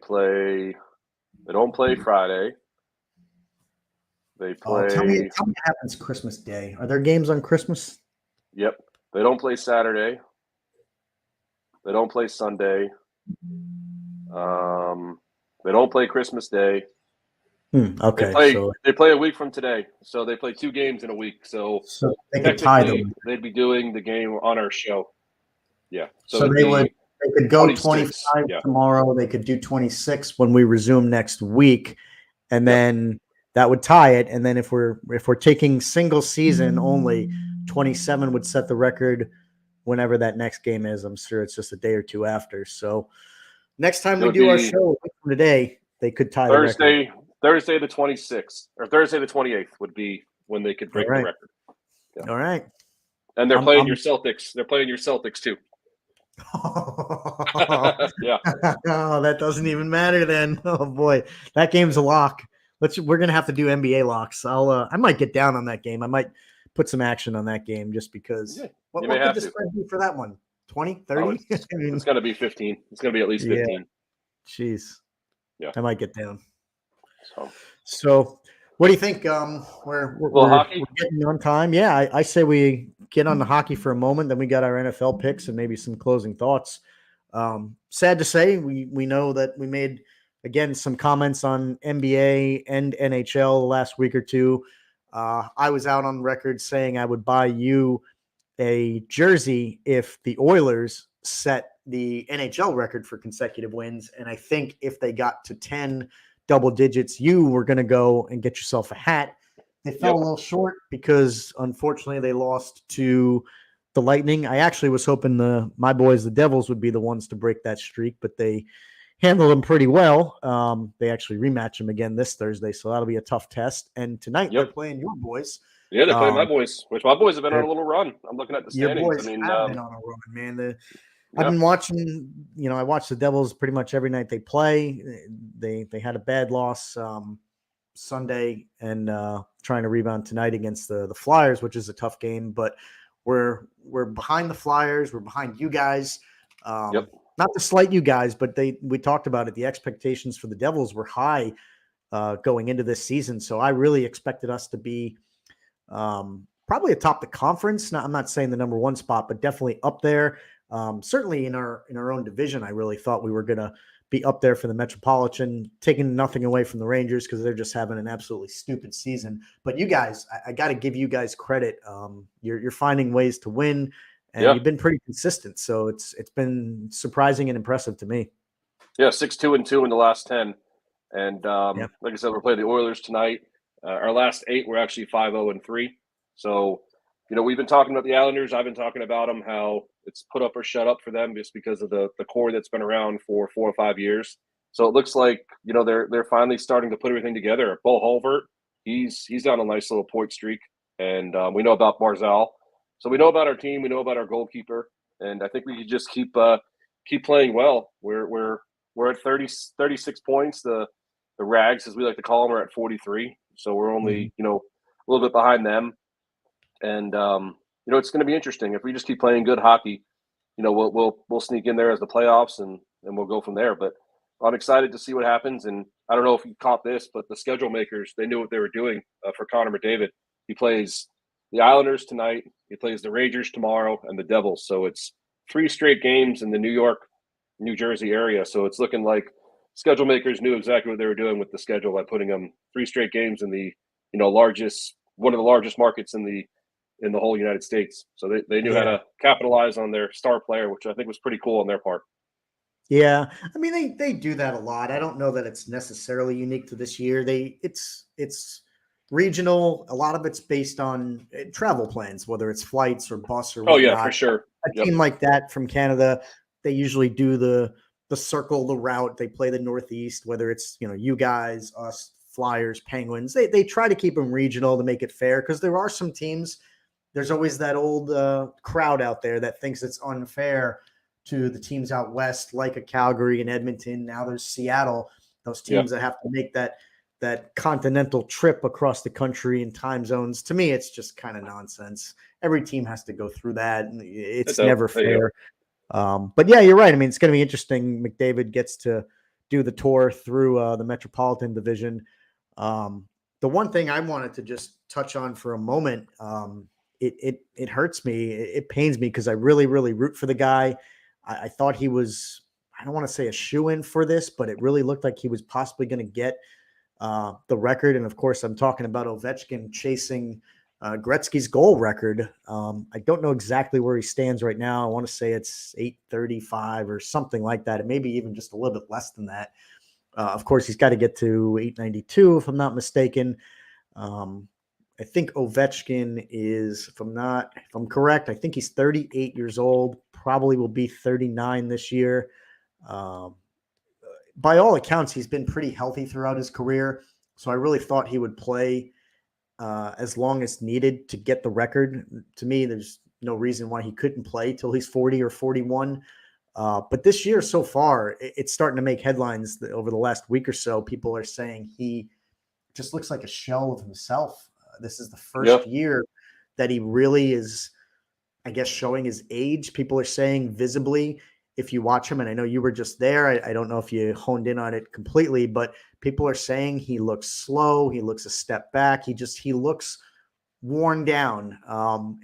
don't play Friday. They play. Tell me what happens Christmas Day. Are there games on Christmas? Yep. They don't play Saturday. They don't play Sunday. They don't play Christmas Day. Okay. They play a week from today. So they play 2 games in a week. So they could tie technically, them. they'd be doing the game on our show. Yeah. So they could go 26, 25 yeah. tomorrow. They could do 26 when we resume next week, and then that would tie it. And then if we're taking single season only, 27 would set the record whenever that next game is. I'm sure it's just a day or two after. So next time we do our show a week from today, they could tie the record. Thursday the 26th or Thursday the 28th would be when they could break the record. Yeah. All right. And they're playing your Celtics. They're playing your Celtics too. Yeah. Oh, that doesn't even matter then. Oh boy, that game's a lock. We're gonna have to do NBA locks. I might get down on that game. I might put some action on that game just because. Yeah, what could the spread be for that one? 20, 30? Oh, it's going to be 15. It's going to be at least 15. Yeah. Jeez. Yeah. I might get down. So what do you think? We're getting on time. Yeah, I say we get on the hockey for a moment. Then we got our NFL picks and maybe some closing thoughts. Sad to say, we know that we made, again, some comments on NBA and NHL the last week or two. I was out on record saying I would buy you a jersey if the Oilers set the NHL record for consecutive wins. And I think if they got to 10 double digits, you were going to go and get yourself a hat. They fell a little short because unfortunately they lost to the Lightning. I actually was hoping my boys, the Devils, would be the ones to break that streak, but they handled them pretty well. They actually rematch them again this Thursday, so that'll be a tough test. And tonight they're playing your boys. Yeah, they're playing my boys, which my boys have been on a little run. I'm looking at the standings. Your boys have been on a run, man. I've been watching, I watch the Devils pretty much every night they play. They had a bad loss Sunday and trying to rebound tonight against the Flyers, which is a tough game, but we're behind the Flyers. We're behind you guys. Not to slight you guys, but we talked about it. The expectations for the Devils were high going into this season. So I really expected us to be probably atop the conference. I'm not saying the number 1 spot, but definitely up there. Certainly in our own division, I really thought we were going to be up there for the Metropolitan, taking nothing away from the Rangers because they're just having an absolutely stupid season. But you guys, I got to give you guys credit. You're finding ways to win, and you've been pretty consistent. So it's been surprising and impressive to me. Yeah, 6-2-2 in the last 10, and like I said, we're playing the Oilers tonight. Our last 8 were actually 5-0-3. So, we've been talking about the Islanders. I've been talking about them, how it's put up or shut up for them just because of the core that's been around for 4 or 5 years. So it looks like, they're finally starting to put everything together. Bo Holvert, he's on a nice little point streak. And we know about Barzal. So we know about our team. We know about our goalkeeper. And I think we could just keep playing well. We're at 36 points. The Rags, as we like to call them, are at 43. So we're only, a little bit behind them. And, it's going to be interesting. If we just keep playing good hockey, we'll sneak in there as the playoffs and we'll go from there. But I'm excited to see what happens. And I don't know if you caught this, but the schedule makers, they knew what they were doing for Connor McDavid. He plays the Islanders tonight. He plays the Rangers tomorrow and the Devils. So it's 3 straight games in the New York, New Jersey area. So it's looking like schedule makers knew exactly what they were doing with the schedule by putting them 3 straight games in the, one of the largest markets in the whole United States. So they knew how to capitalize on their star player, which I think was pretty cool on their part. Yeah. I mean, they do that a lot. I don't know that it's necessarily unique to this year. It's regional. A lot of it's based on travel plans, whether it's flights or bus or whatnot. Oh yeah, for sure. A team like that from Canada, they usually do the circle, the route. They play the Northeast, whether it's, you guys, us, Flyers, Penguins. They try to keep them regional to make it fair, because there are some teams. There's always that old crowd out there that thinks it's unfair to the teams out west, like a Calgary and Edmonton. Now there's Seattle, those teams that have to make that continental trip across the country in time zones. To me, it's just kind of nonsense. Every team has to go through that. It's never fair. But yeah, you're right. I mean, it's going to be interesting. McDavid gets to do the tour through the Metropolitan Division. The one thing I wanted to just touch on for a moment, it hurts me. It pains me, because I really, really root for the guy. I thought he was, I don't want to say a shoo-in for this, but it really looked like he was possibly going to get the record. And of course, I'm talking about Ovechkin chasing Gretzky's goal record. I don't know exactly where he stands right now. I want to say it's 835 or something like that. It may be even just a little bit less than that. Of course, he's got to get to 892, if I'm not mistaken. I think Ovechkin is, if I'm correct, I think he's 38 years old, probably will be 39 this year. By all accounts, he's been pretty healthy throughout his career. So I really thought he would play as long as needed to get the record. To me, there's no reason why he couldn't play till he's 40 or 41. But this year so far, it's starting to make headlines over the last week or so. People are saying he just looks like a shell of himself. This is the first year that he really is, I guess, showing his age. People are saying visibly, if you watch him, and I know you were just there, I don't know if you honed in on it completely, but people are saying he looks slow. He looks a step back. He looks worn down.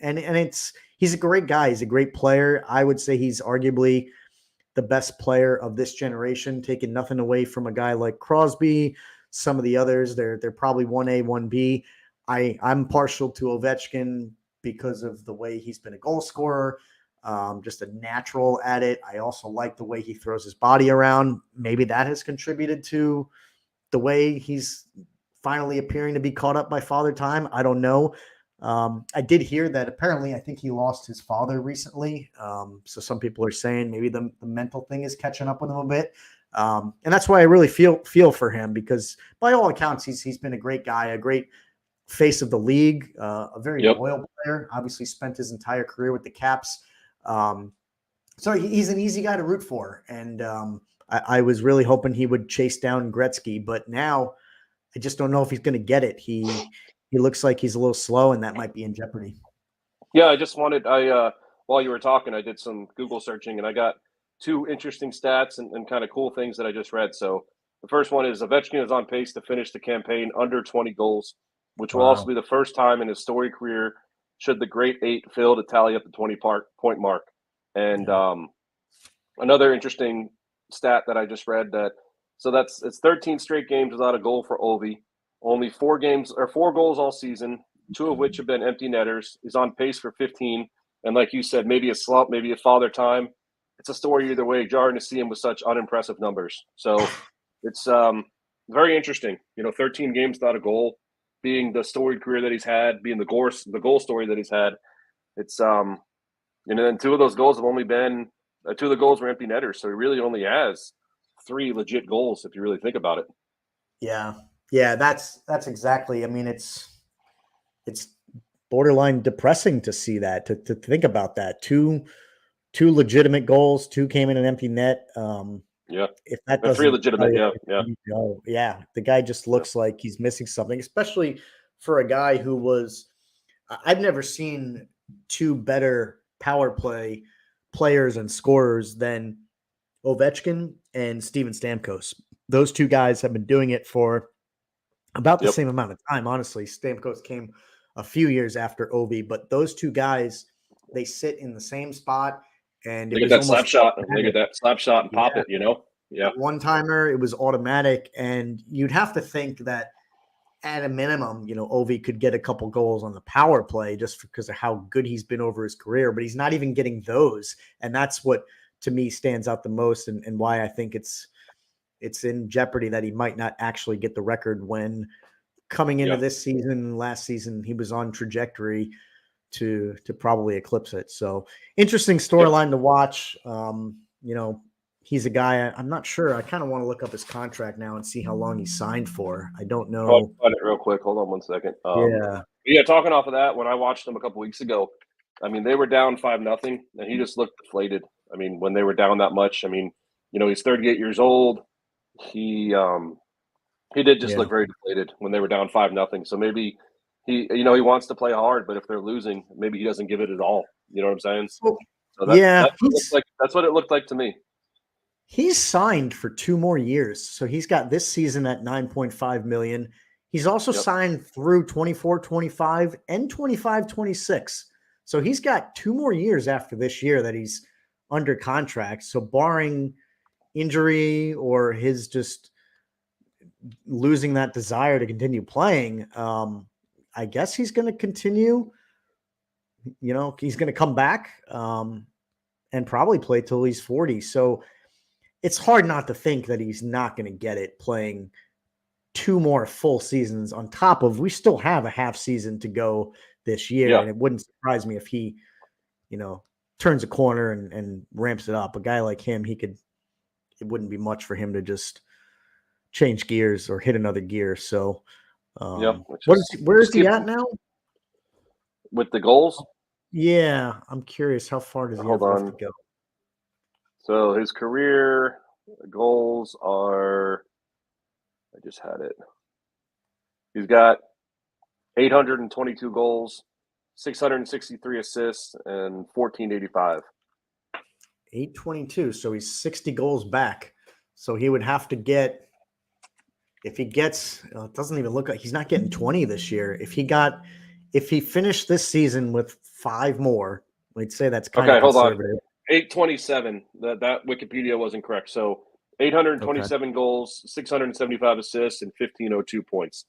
And he's a great guy. He's a great player. I would say he's arguably the best player of this generation, taking nothing away from a guy like Crosby. Some of the others, they're probably 1A, 1B. I'm partial to Ovechkin because of the way he's been a goal scorer, just a natural at it. I also like the way he throws his body around. Maybe that has contributed to the way he's finally appearing to be caught up by Father Time. I don't know. I did hear that apparently I think he lost his father recently. So some people are saying maybe the mental thing is catching up with him a bit. And that's why I really feel for him, because by all accounts, he's been a great guy, a great face of the league, a very loyal player, obviously spent his entire career with the Caps. So he's an easy guy to root for. And I was really hoping he would chase down Gretzky, but now I just don't know if he's going to get it. He looks like he's a little slow, and that might be in jeopardy. Yeah, while you were talking, I did some Google searching, and I got 2 interesting stats and kind of cool things that I just read. So the first one is Ovechkin is on pace to finish the campaign under 20 goals, which will also be the first time in his storied career should the Great 8 fail to tally up the 20-point mark. And another interesting stat that I just read it's 13 straight games without a goal for Ovi. Only 4 goals all season, 2 of which have been empty netters. He's on pace for 15. And like you said, maybe a slump, maybe a Father Time. It's a story either way. Jarring to see him with such unimpressive numbers. So it's very interesting. 13 games without a goal, being the storied career that he's had, being the goal story that he's had. It's and then 2 of those goals have only been 2 of the goals were empty netters. So he really only has 3 legit goals if you really think about it. Yeah, that's exactly. I mean, it's borderline depressing to see that, to think about that. Two legitimate goals, 2 came in an empty net. If that doesn't 3 legitimate, yeah. The guy just looks like he's missing something, especially for a guy who I've never seen 2 better power play players and scorers than Ovechkin and Steven Stamkos. Those two guys have been doing it for about the same amount of time. Honestly, Stamkos came a few years after Ovi, but those two guys, they sit in the same spot, and They get that slap shot. They get that slap shot and pop it. Yeah. One timer, it was automatic, and you'd have to think that at a minimum, Ovi could get a couple goals on the power play just because of how good he's been over his career, but he's not even getting those, and that's what to me stands out the most, and why I think it's in jeopardy that he might not actually get the record when coming into this season, last season, he was on trajectory to probably eclipse it. So interesting storyline to watch. He's a guy I'm not sure. I kind of want to look up his contract now and see how long he signed for. I don't know. I'll find it real quick. Hold on 1 second. Talking off of that, when I watched them a couple weeks ago, I mean, they were down 5-0, and he just looked deflated. I mean, when they were down that much, I mean, he's 38 years old. He did just look very deflated when they were down 5-0. So maybe he wants to play hard, but if they're losing, maybe he doesn't give it at all. You know what I'm saying? So that's what it looked like to me. He's signed for 2 more years. So he's got this season at $9.5 million. He's also signed through 24-25 and 25-26. So he's got 2 more years after this year that he's under contract. So barring injury or his just losing that desire to continue playing, I guess he's going to continue. He's going to come back and probably play till he's 40. So it's hard not to think that he's not going to get it playing 2 more full seasons on top of, we still have a half season to go this year. Yeah. And it wouldn't surprise me if he, turns a corner and ramps it up. A guy like him, it wouldn't be much for him to just change gears or hit another gear. So where is he at now? With the goals? Yeah. I'm curious. How far does he have left to go? So his career goals are, I just had it. He's got 822 goals, 663 assists, and 1485. 822. So he's 60 goals back. So he would have to get, if he gets, it doesn't even look like he's not getting 20 this year. If he finished this season with 5 more, we'd say that's kind of conservative. Hold on. 827. That Wikipedia wasn't correct. So 827 goals, 675 assists, and 1502 points.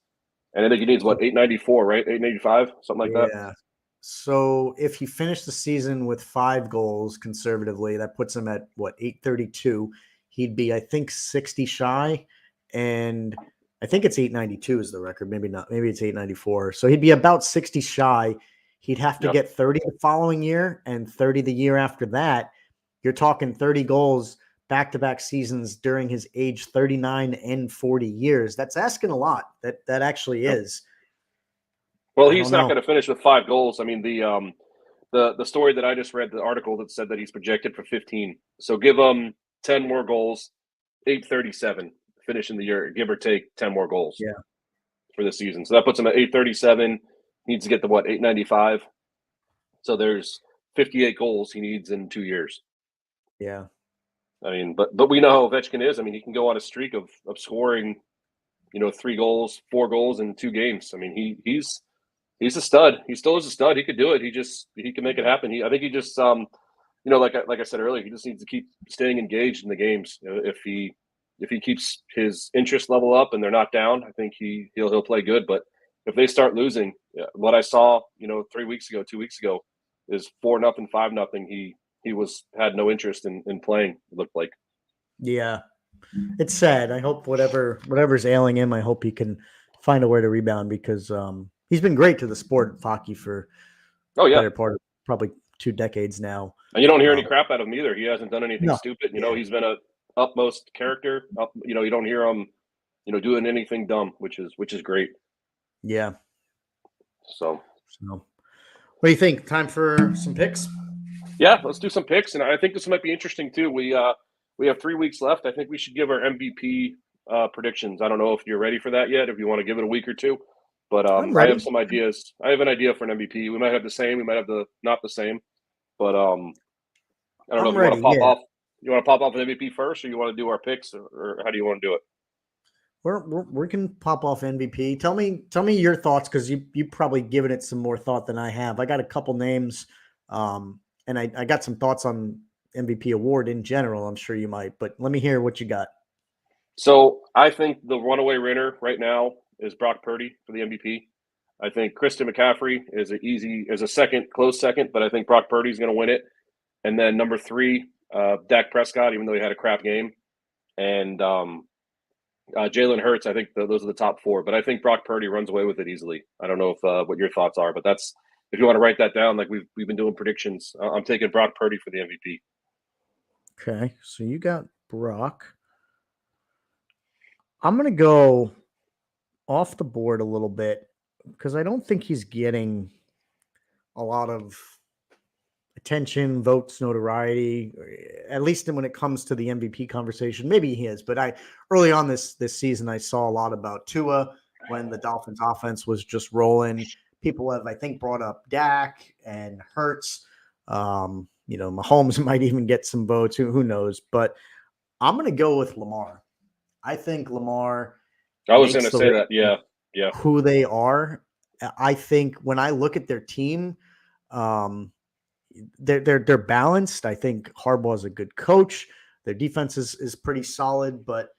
And I think he needs 894, right? 885, something like that. Yeah. So if he finished the season with 5 goals conservatively, that puts him at 832. He'd be, I think, 60 shy, and I think it's 892 is the record. Maybe not. Maybe it's 894. So he'd be about 60 shy. He'd have to get 30 the following year and 30 the year after that. You're talking 30 goals back-to-back seasons during his age 39 and 40 years. That's asking a lot. That actually is. Well, he's not going to finish with 5 goals. I mean, the story that I just read, the article that said that he's projected for 15. So give him 10 more goals, 837 finishing the year, give or take 10 more goals for the season. So that puts him at 837. Needs to get to 895. So there's 58 goals he needs in 2 years. Yeah. I mean, but we know how Ovechkin is. I mean, he can go on a streak of scoring, 3 goals, 4 goals in 2 games. I mean, he's a stud. He still is a stud. He could do it. He can make it happen. I think he just like I said earlier, he just needs to keep staying engaged in the games. If he keeps his interest level up and they're not down, I think he'll play good. But if they start losing, what I saw, 2 weeks ago, is 4-0, 5-0. He had no interest in playing. It looked like. Yeah, it's sad. I hope whatever's ailing him, I hope he can find a way to rebound because he's been great to the sport of hockey for better part of probably 2 decades now. And you don't hear any crap out of him either. He hasn't done anything stupid. He's been a utmost character. You don't hear him, doing anything dumb, which is great. Yeah. So what do you think? Time for some picks? Yeah, let's do some picks, and I think this might be interesting too. We have 3 weeks left. I think we should give our MVP predictions. I don't know if you're ready for that yet. If you want to give it a week or 2, but I have some ideas. I have an idea for an MVP. We might have the same. We might have not the same. But I don't know I'm if you want ready. to pop Yeah, off. You want to pop off with MVP first, or you want to do our picks, or how do you want to do it? we can pop off MVP. Tell me your thoughts because you probably given it some more thought than I have. I got a couple names, and I got some thoughts on MVP award in general. I'm sure you might, but let me hear what you got. So I think the runaway winner right now is Brock Purdy for the MVP. I think Christian McCaffrey is a second, close second, but I think Brock Purdy's going to win it. And then number 3, Dak Prescott, even though he had a crap game, and Jalen Hurts. I think those are the top 4, but I think Brock Purdy runs away with it easily. I don't know if what your thoughts are, but that's if you want to write that down, like we've been doing predictions. I'm taking Brock Purdy for the MVP. Okay, so you got Brock. I'm gonna go off the board a little bit because I don't think he's getting a lot of attention, votes, notoriety, at least when it comes to the MVP conversation. Maybe he is, but I early on this season I saw a lot about Tua when the Dolphins offense was just rolling. People have, I think, brought up Dak and Hurts. Mahomes might even get some votes. Who knows? But I'm going to go with Lamar. I think Lamar I was going makes to the say that. Yeah. who they are. I think when I look at their team, they're balanced. I think Harbaugh is a good coach. Their defense is pretty solid, but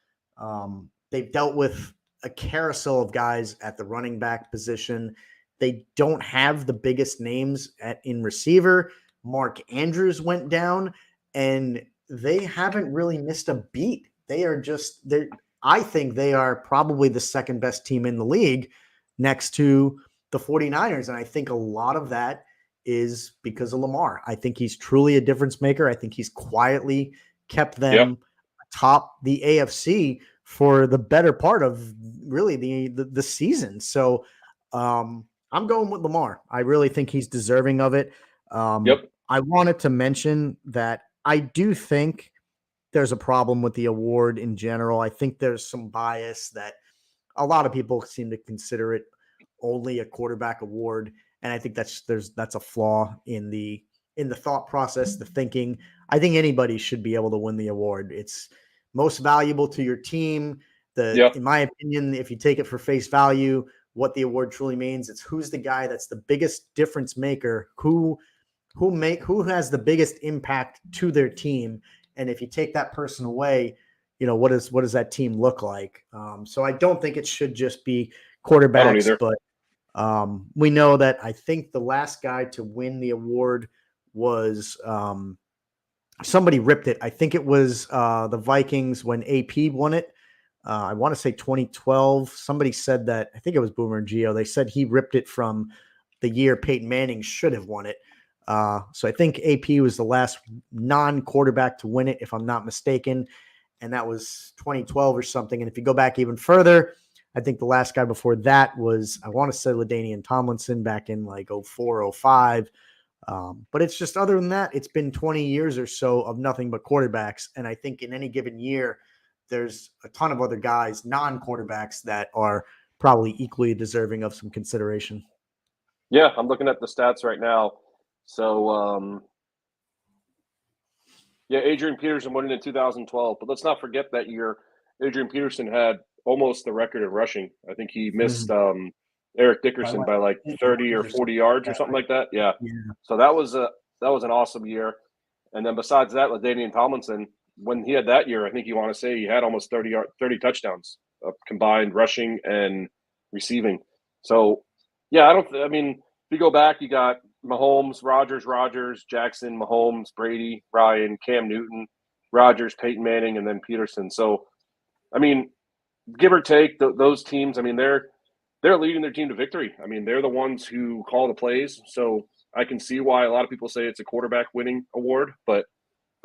they've dealt with a carousel of guys at the running back position. They don't have the biggest names in receiver. Mark Andrews went down, and they haven't really missed a beat. I think they are probably the second best team in the league next to the 49ers. And I think a lot of that is because of Lamar. I think he's truly a difference maker. I think he's quietly kept them atop the AFC for the better part of really the season. So I'm going with Lamar. I really think he's deserving of it. I wanted to mention that I do think there's a problem with the award in general. I think there's some bias that a lot of people seem to consider it only a quarterback award. And I think that's a flaw in the thought process, the thinking. I think anybody should be able to win the award. It's most valuable to your team. In my opinion, if you take it for face value, what the award truly means, it's who's the guy that's the biggest difference maker, who has the biggest impact to their team. And if you take that person away, what does that team look like? So I don't think it should just be quarterbacks, but we know that I think the last guy to win the award was somebody ripped it. I think it was the Vikings when AP won it. I want to say 2012. Somebody said that. I think it was Boomer and Gio. They said he ripped it from the year Peyton Manning should have won it. So I think AP was the last non-quarterback to win it, if I'm not mistaken. And that was 2012 or something. And if you go back even further, I think the last guy before that was, I want to say LaDainian Tomlinson back in like 04, 05. But it's just, other than that, it's been 20 years or so of nothing but quarterbacks. And I think in any given year, there's a ton of other guys, non-quarterbacks, that are probably equally deserving of some consideration. Yeah, I'm looking at the stats right now. So, Adrian Peterson won it in 2012. But let's not forget that year, Adrian Peterson had almost the record of rushing. I think he missed Eric Dickerson by like 30 or 40 yards or something like that. Yeah. So that was an awesome year. And then besides that, LaDainian Tomlinson, when he had that year, I think you want to say he had almost 30 touchdowns combined rushing and receiving. So, yeah, if you go back, you got Mahomes, Rodgers, Jackson, Mahomes, Brady, Ryan, Cam Newton, Rodgers, Peyton Manning, and then Peterson. So, give or take those teams, they're leading their team to victory. They're the ones who call the plays. So I can see why a lot of people say it's a quarterback winning award. But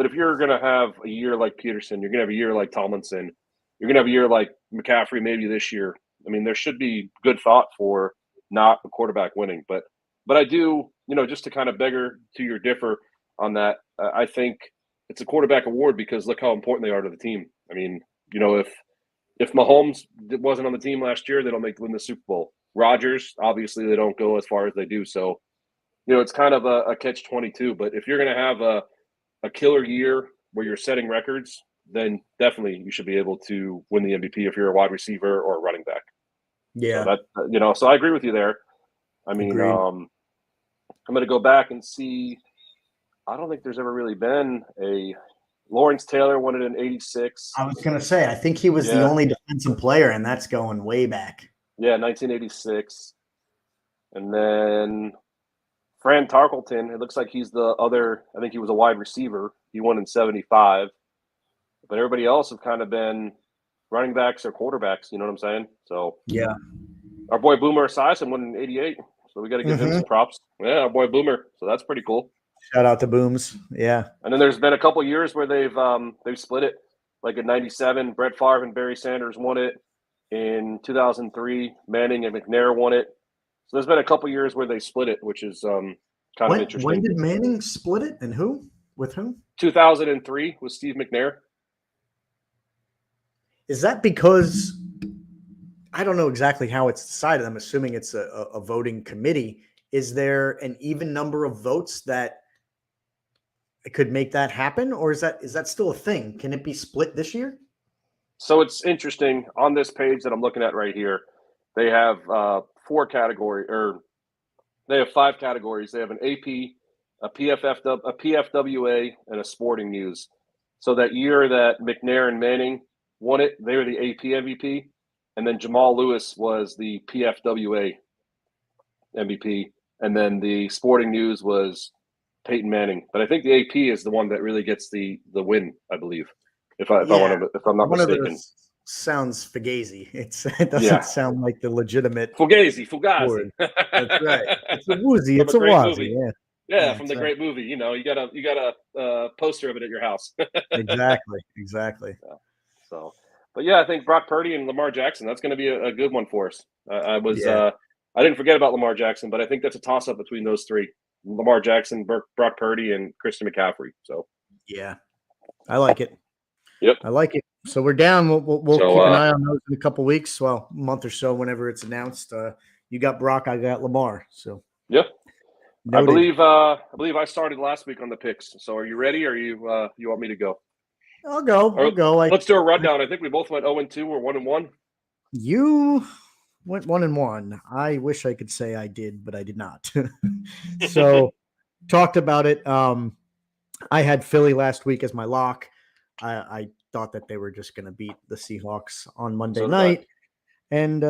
if you're going to have a year like Peterson, you're going to have a year like Tomlinson, you're going to have a year like McCaffrey maybe this year. There should be good thought for not a quarterback winning. But I do, just to kind of beggar to your differ on that, I think it's a quarterback award because look how important they are to the team. If Mahomes wasn't on the team last year, they don't win the Super Bowl. Rodgers, obviously, they don't go as far as they do. So, it's kind of a catch-22. But if you're going to have a a killer year where you're setting records, then definitely you should be able to win the MVP if you're a wide receiver or a running back. Yeah. So so I agree with you there. I mean, Agreed. I'm going to go back and see. I don't think there's ever really been a Lawrence Taylor won it in '86. I was going to say, I think he was the Yeah. only defensive player, and that's going way back. Yeah, 1986. And then Fran Tarkenton, it looks like he's the other. I think he was a wide receiver. He won in '75. But everybody else have kind of been running backs or quarterbacks. You know what I'm saying? So Yeah. our boy Boomer Esiason won in '88. So we got to give him some props. Yeah, our boy Boomer. So that's pretty cool. Shout out to Booms. Yeah. And then there's been a couple years where they've split it. Like in '97, Brett Favre and Barry Sanders won it. In 2003, Manning and McNair won it. So there's been a couple years where they split it, which is kind of interesting. When did Manning split it, and who? With whom? 2003 with Steve McNair. Is that because I don't know exactly how it's decided? I'm assuming it's a voting committee. Is there an even number of votes that could make that happen, or is that still a thing? Can it be split this year? So it's interesting on this page that I'm looking at right here. They have five categories. They have an AP, a PFWA, and a Sporting News. So that year that McNair and Manning won it, they were the AP MVP, and then Jamal Lewis was the PFWA MVP, and then the Sporting News was Peyton Manning. But I think the AP is the one that really gets the win, I believe. If I'm not One mistaken. of those sounds fugazi. It doesn't sound like the legitimate Fugazi. word. That's right. It's a woozy. It's a great wazi. movie. Yeah. Yeah, from the great movie. You know, you got a poster of it at your house. Exactly. So, but yeah, I think Brock Purdy and Lamar Jackson. That's going to be a good one for us. I didn't forget about Lamar Jackson, but I think that's a toss up between those three: Lamar Jackson, Brock Purdy, and Christian McCaffrey. So yeah, I like it. Yep, I like it. So we're down. We'll So, keep an eye on those in a couple weeks. Well, a month or so, whenever it's announced. You got Brock, I got Lamar. So yep. noted. I believe I started last week on the picks. So are you ready? Or you want me to go? I'll go. Let's do a rundown. I think we both went 0-2 or 1-1. You went 1-1. I wish I could say I did, but I did not. So talked about it. I had Philly last week as my lock. I thought that they were just going to beat the Seahawks on Monday night, and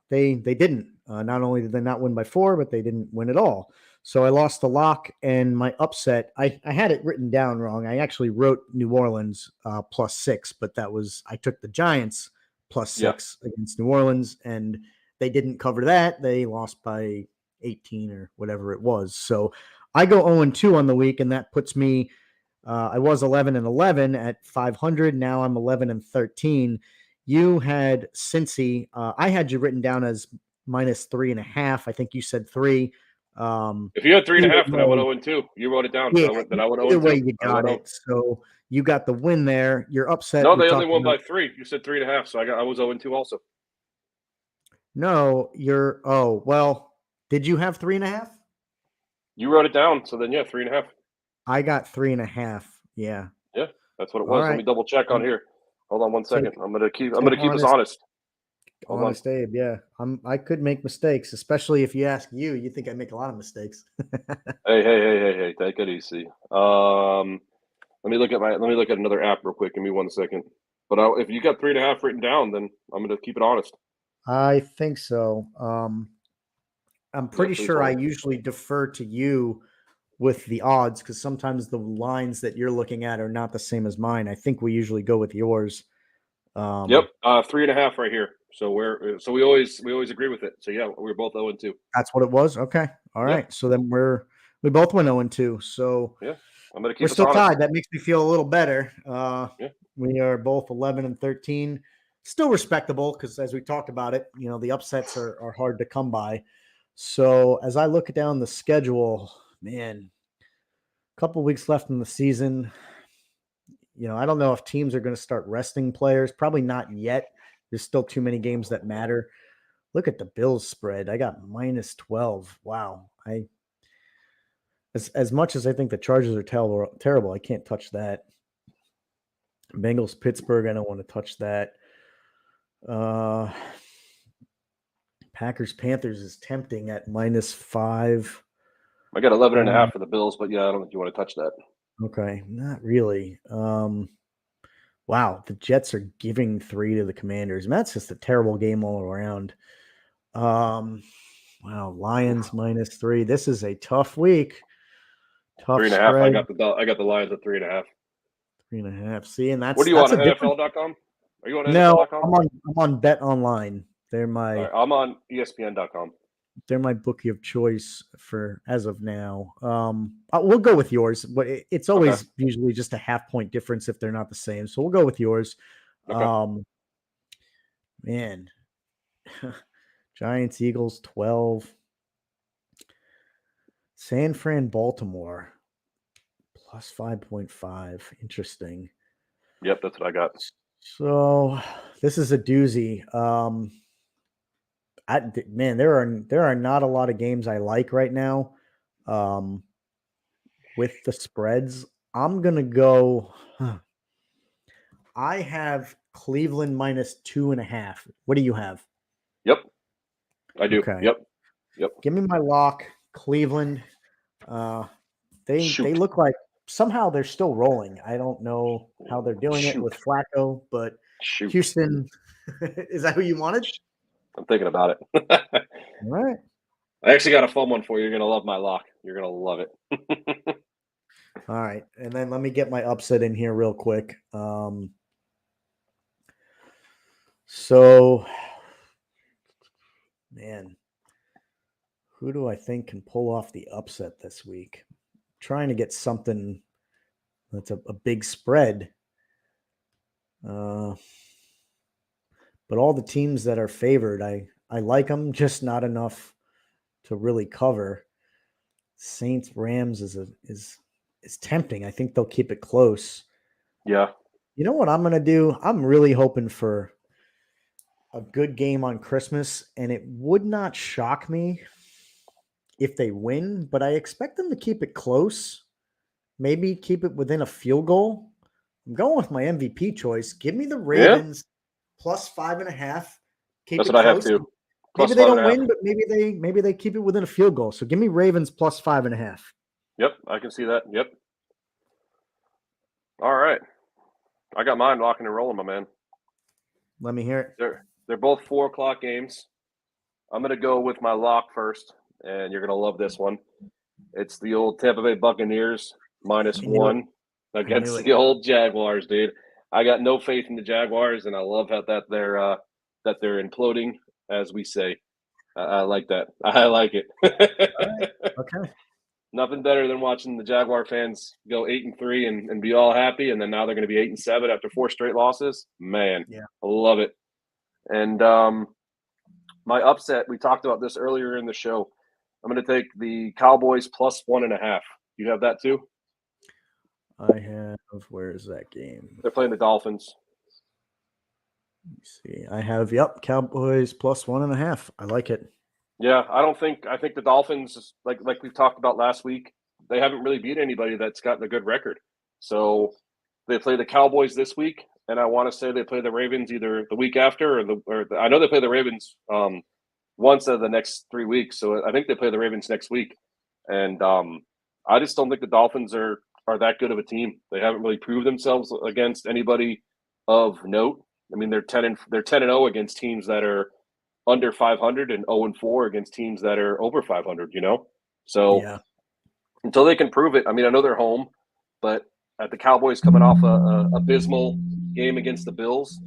they didn't. Not only did they not win by 4, but they didn't win at all. So I lost the lock, and my upset, I had it written down wrong. I actually wrote New Orleans +6, but I took the Giants +6 against New Orleans, and they didn't cover that. They lost by 18 or whatever it was. So I go 0-2 on the week, and that puts me I was 11-11 at 500. Now I'm 11-13. You had Cincy. I had you written down as -3.5. I think you said 3. If you had 3.5, then I went 0-2. You wrote it down. Yeah, Then I went 0-2. Either way, you got it. So you got the win there. You're upset. No, they only won by 3. You said 3.5, so I was 0-2 also. No, well, did you have 3.5? You wrote it down, so then 3.5. I got 3.5. Yeah. Yeah, that's what it was. Right. Let me double check on here. Hold on one second. I'm gonna keep us honest. Honest, Abe. Yeah, I could make mistakes, especially if you ask you. You think I make a lot of mistakes. Hey! Take it easy. Let me look at another app real quick. Give me 1 second. But if you got 3.5 written down, then I'm gonna keep it honest. I think so. I'm pretty sure I usually defer to you with the odds because sometimes the lines that you're looking at are not the same as mine. I think we usually go with yours. Yep, 3.5 right here. So we always agree with it. So yeah, we're both 0-2. That's what it was. Okay, all right. Yep. So then we both went 0-2. So yeah, I'm gonna keep. We're still honest. tied. That makes me feel a little better. Yeah. We are both 11-13. Still respectable because as we talked about it, the upsets are hard to come by. So as I look down the schedule, man, a couple weeks left in the season. I don't know if teams are going to start resting players. Probably not yet. There's still too many games that matter. Look at the Bills spread. I got -12. Wow. As much as I think the Chargers are terrible, I can't touch that. Bengals, Pittsburgh, I don't want to touch that. Packers, Panthers is tempting at -5. I got 11.5 for the Bills, but yeah, I don't think you want to touch that. Okay, not really. Wow, the Jets are giving 3 to the Commanders. And that's just a terrible game all around. Wow, Lions -3. This is a tough week. Tough 3.5. spread. I got the Lions at 3.5. 3.5. See, and that's What are you that's on a different. NFL.com? Are you on No, NFL.com? I'm on Bet Online. They're my All right, I'm on ESPN.com. they're my bookie of choice for as of now. We'll go with yours, but it's always usually just a half-point difference if they're not the same. So we'll go with yours. Okay. Man, Giants, Eagles, 12. San Fran, Baltimore, +5.5. Interesting. Yep, that's what I got. So this is a doozy. Man, there are not a lot of games I like right now. With the spreads, I'm gonna go. I have Cleveland -2.5. What do you have? Yep, I do. Okay. Yep. Give me my lock, Cleveland. They Shoot. look like somehow they're still rolling. I don't know how they're doing it with Flacco, but Shoot. Houston, is that who you wanted? I'm thinking about it. All right. I actually got a fun one for you. You're gonna love my lock. You're gonna love it. All right. And then let me get my upset in here real quick. So, man, who do I think can pull off the upset this week? Trying to get something that's a big spread. But all the teams that are favored, I like them, just not enough to really cover. Saints Rams is tempting. I think they'll keep it close. Yeah. You know what I'm going to do? I'm really hoping for a good game on Christmas, and it would not shock me if they win, but I expect them to keep it close. Maybe keep it within a field goal. I'm going with my MVP choice. Give me the Ravens +5.5. Keep That's it what I have close. too. Maybe they don't win, but maybe they keep it within a field goal. So give me Ravens +5.5. Yep, I can see that. Yep. All right. I got mine locking and rolling, my man. Let me hear it. They're both 4:00 games. I'm gonna go with my lock first, and you're gonna love this one. It's the old Tampa Bay Buccaneers -1 against the old Jaguars, dude. I got no faith in the Jaguars, and I love how that they're imploding, as we say. I like that. I like it. All right. Okay. Nothing better than watching the Jaguar fans go 8-3 and be all happy, and then now they're going to be 8-7 after 4 straight losses. Man, yeah, I love it. And my upset, we talked about this earlier in the show. I'm going to take the Cowboys +1.5. You have that too? I have. Where is that game? They're playing the Dolphins. Let me see. I have, Cowboys +1.5. I like it. Yeah, I think the Dolphins, like we talked about last week, they haven't really beat anybody that's gotten a good record. So they play the Cowboys this week, and I want to say they play the Ravens either the week after or I know they play the Ravens once of the next 3 weeks. So I think they play the Ravens next week. And I just don't think the Dolphins are that good of a team. They haven't really proved themselves against anybody of note. I mean, they're 10-0 against teams that are under 500 and 0-4 against teams that are over 500, So until they can prove it, I mean, I know they're home, but at the Cowboys coming off a abysmal game against the Bills,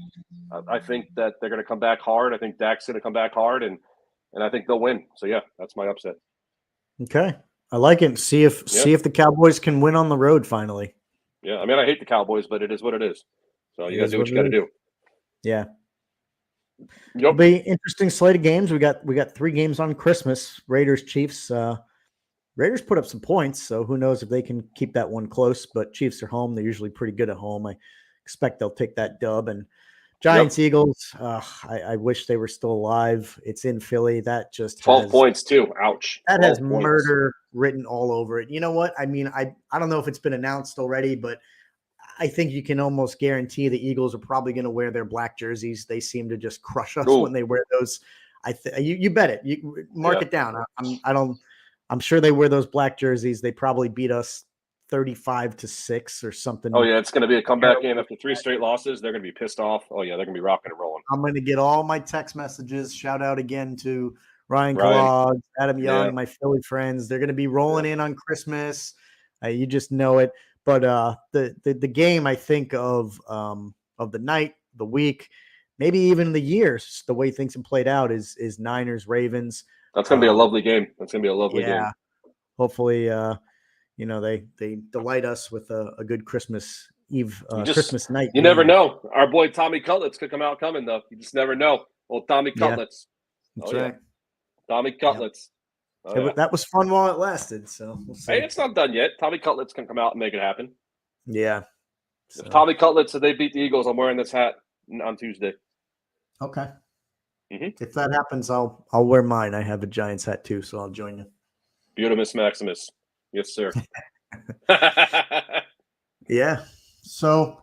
I think that they're going to come back hard. I think Dak's going to come back hard, and I think they'll win. So, yeah, that's my upset. Okay. I like it. See if the Cowboys can win on the road finally. Yeah, I mean, I hate the Cowboys, but it is what it is. So you got to do what you got to do. Yeah. Yep. It'll be interesting slate of games. We got 3 games on Christmas. Raiders, Chiefs. Raiders put up some points, so who knows if they can keep that one close. But Chiefs are home. They're usually pretty good at home. I expect they'll take that dub. And Giants, Eagles. I wish they were still alive. It's in Philly. That just 12 points too. Ouch. That has 12 points. murder written all over it. You know what? I mean, I don't know if it's been announced already, but I think you can almost guarantee the Eagles are probably going to wear their black jerseys. They seem to just crush us when they wear those. You bet it. You mark it down. I'm sure they wear those black jerseys. They probably beat us 35-6 or something. Oh yeah, it's going to be a comeback game after 3 straight losses. They're going to be pissed off. Oh yeah, they're going to be rocking and rolling. I'm going to get all my text messages. Shout out again to Ryan Kellogg, Adam Young, my Philly friends. They're going to be rolling in on Christmas. You just know it. But the game, I think of the night, the week, maybe even the years, the way things have played out is Niners Ravens. That's going to be a lovely game. That's going to be a lovely game. Hopefully, they delight us with a good Christmas Eve, Christmas night. You never know. Our boy Tommy Cutlets could come out coming though. You just never know. Well, Tommy Cutlets. That's right. Tommy Cutlets. That was fun while it lasted. So we'll see. Hey, it's not done yet. Tommy Cutlets can come out and make it happen. Yeah. If Tommy Cutlets, if they beat the Eagles, I'm wearing this hat on Tuesday. Okay. If that happens, I'll wear mine. I have a Giants hat too, so I'll join you. Beautimus Maximus. Yes, sir. Yeah. So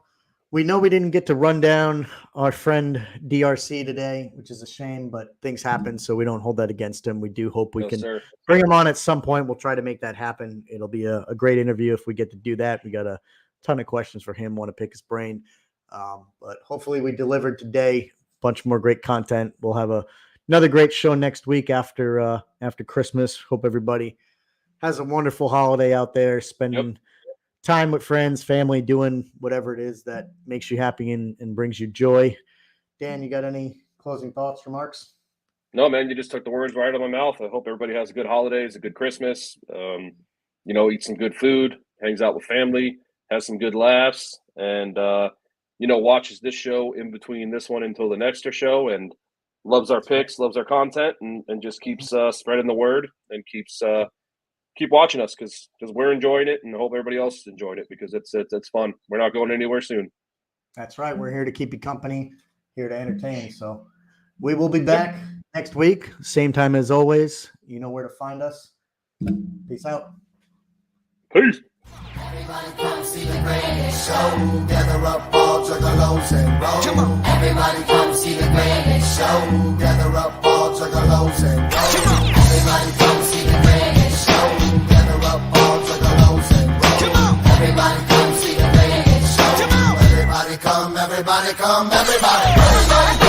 we know we didn't get to run down our friend DRC today, which is a shame, but things happen, so we don't hold that against him. We do hope we can bring him on at some point. We'll try to make that happen. It'll be a great interview if we get to do that. We got a ton of questions for him, want to pick his brain. But hopefully we delivered today. Bunch more great content. We'll have another great show next week after Christmas. Hope everybody has a wonderful holiday out there, spending time with friends, family, doing whatever it is that makes you happy and brings you joy. Dan, you got any closing thoughts, remarks? No, man, you just took the words right out of my mouth. I hope everybody has a good holidays, a good Christmas. Eat some good food, hangs out with family, has some good laughs, and watches this show in between this one until the next show, and loves our picks, loves our content, and just keeps spreading the word and keep watching us because we're enjoying it, and I hope everybody else is enjoying it because it's fun. We're not going anywhere soon. That's right. We're here to keep you company, here to entertain. So we will be back next week, same time as always. You know where to find us. Peace out. Peace. Everybody come see the greatest show. Gather up all juggalos and roll. Come on. Everybody come see the greatest show. Gather up all juggalos and roll. Come on. Everybody come see the greatest show. Gather up all juggalos and roll. Come on. Everybody come see the greatest show. Come on. Everybody come, everybody come, everybody. Everybody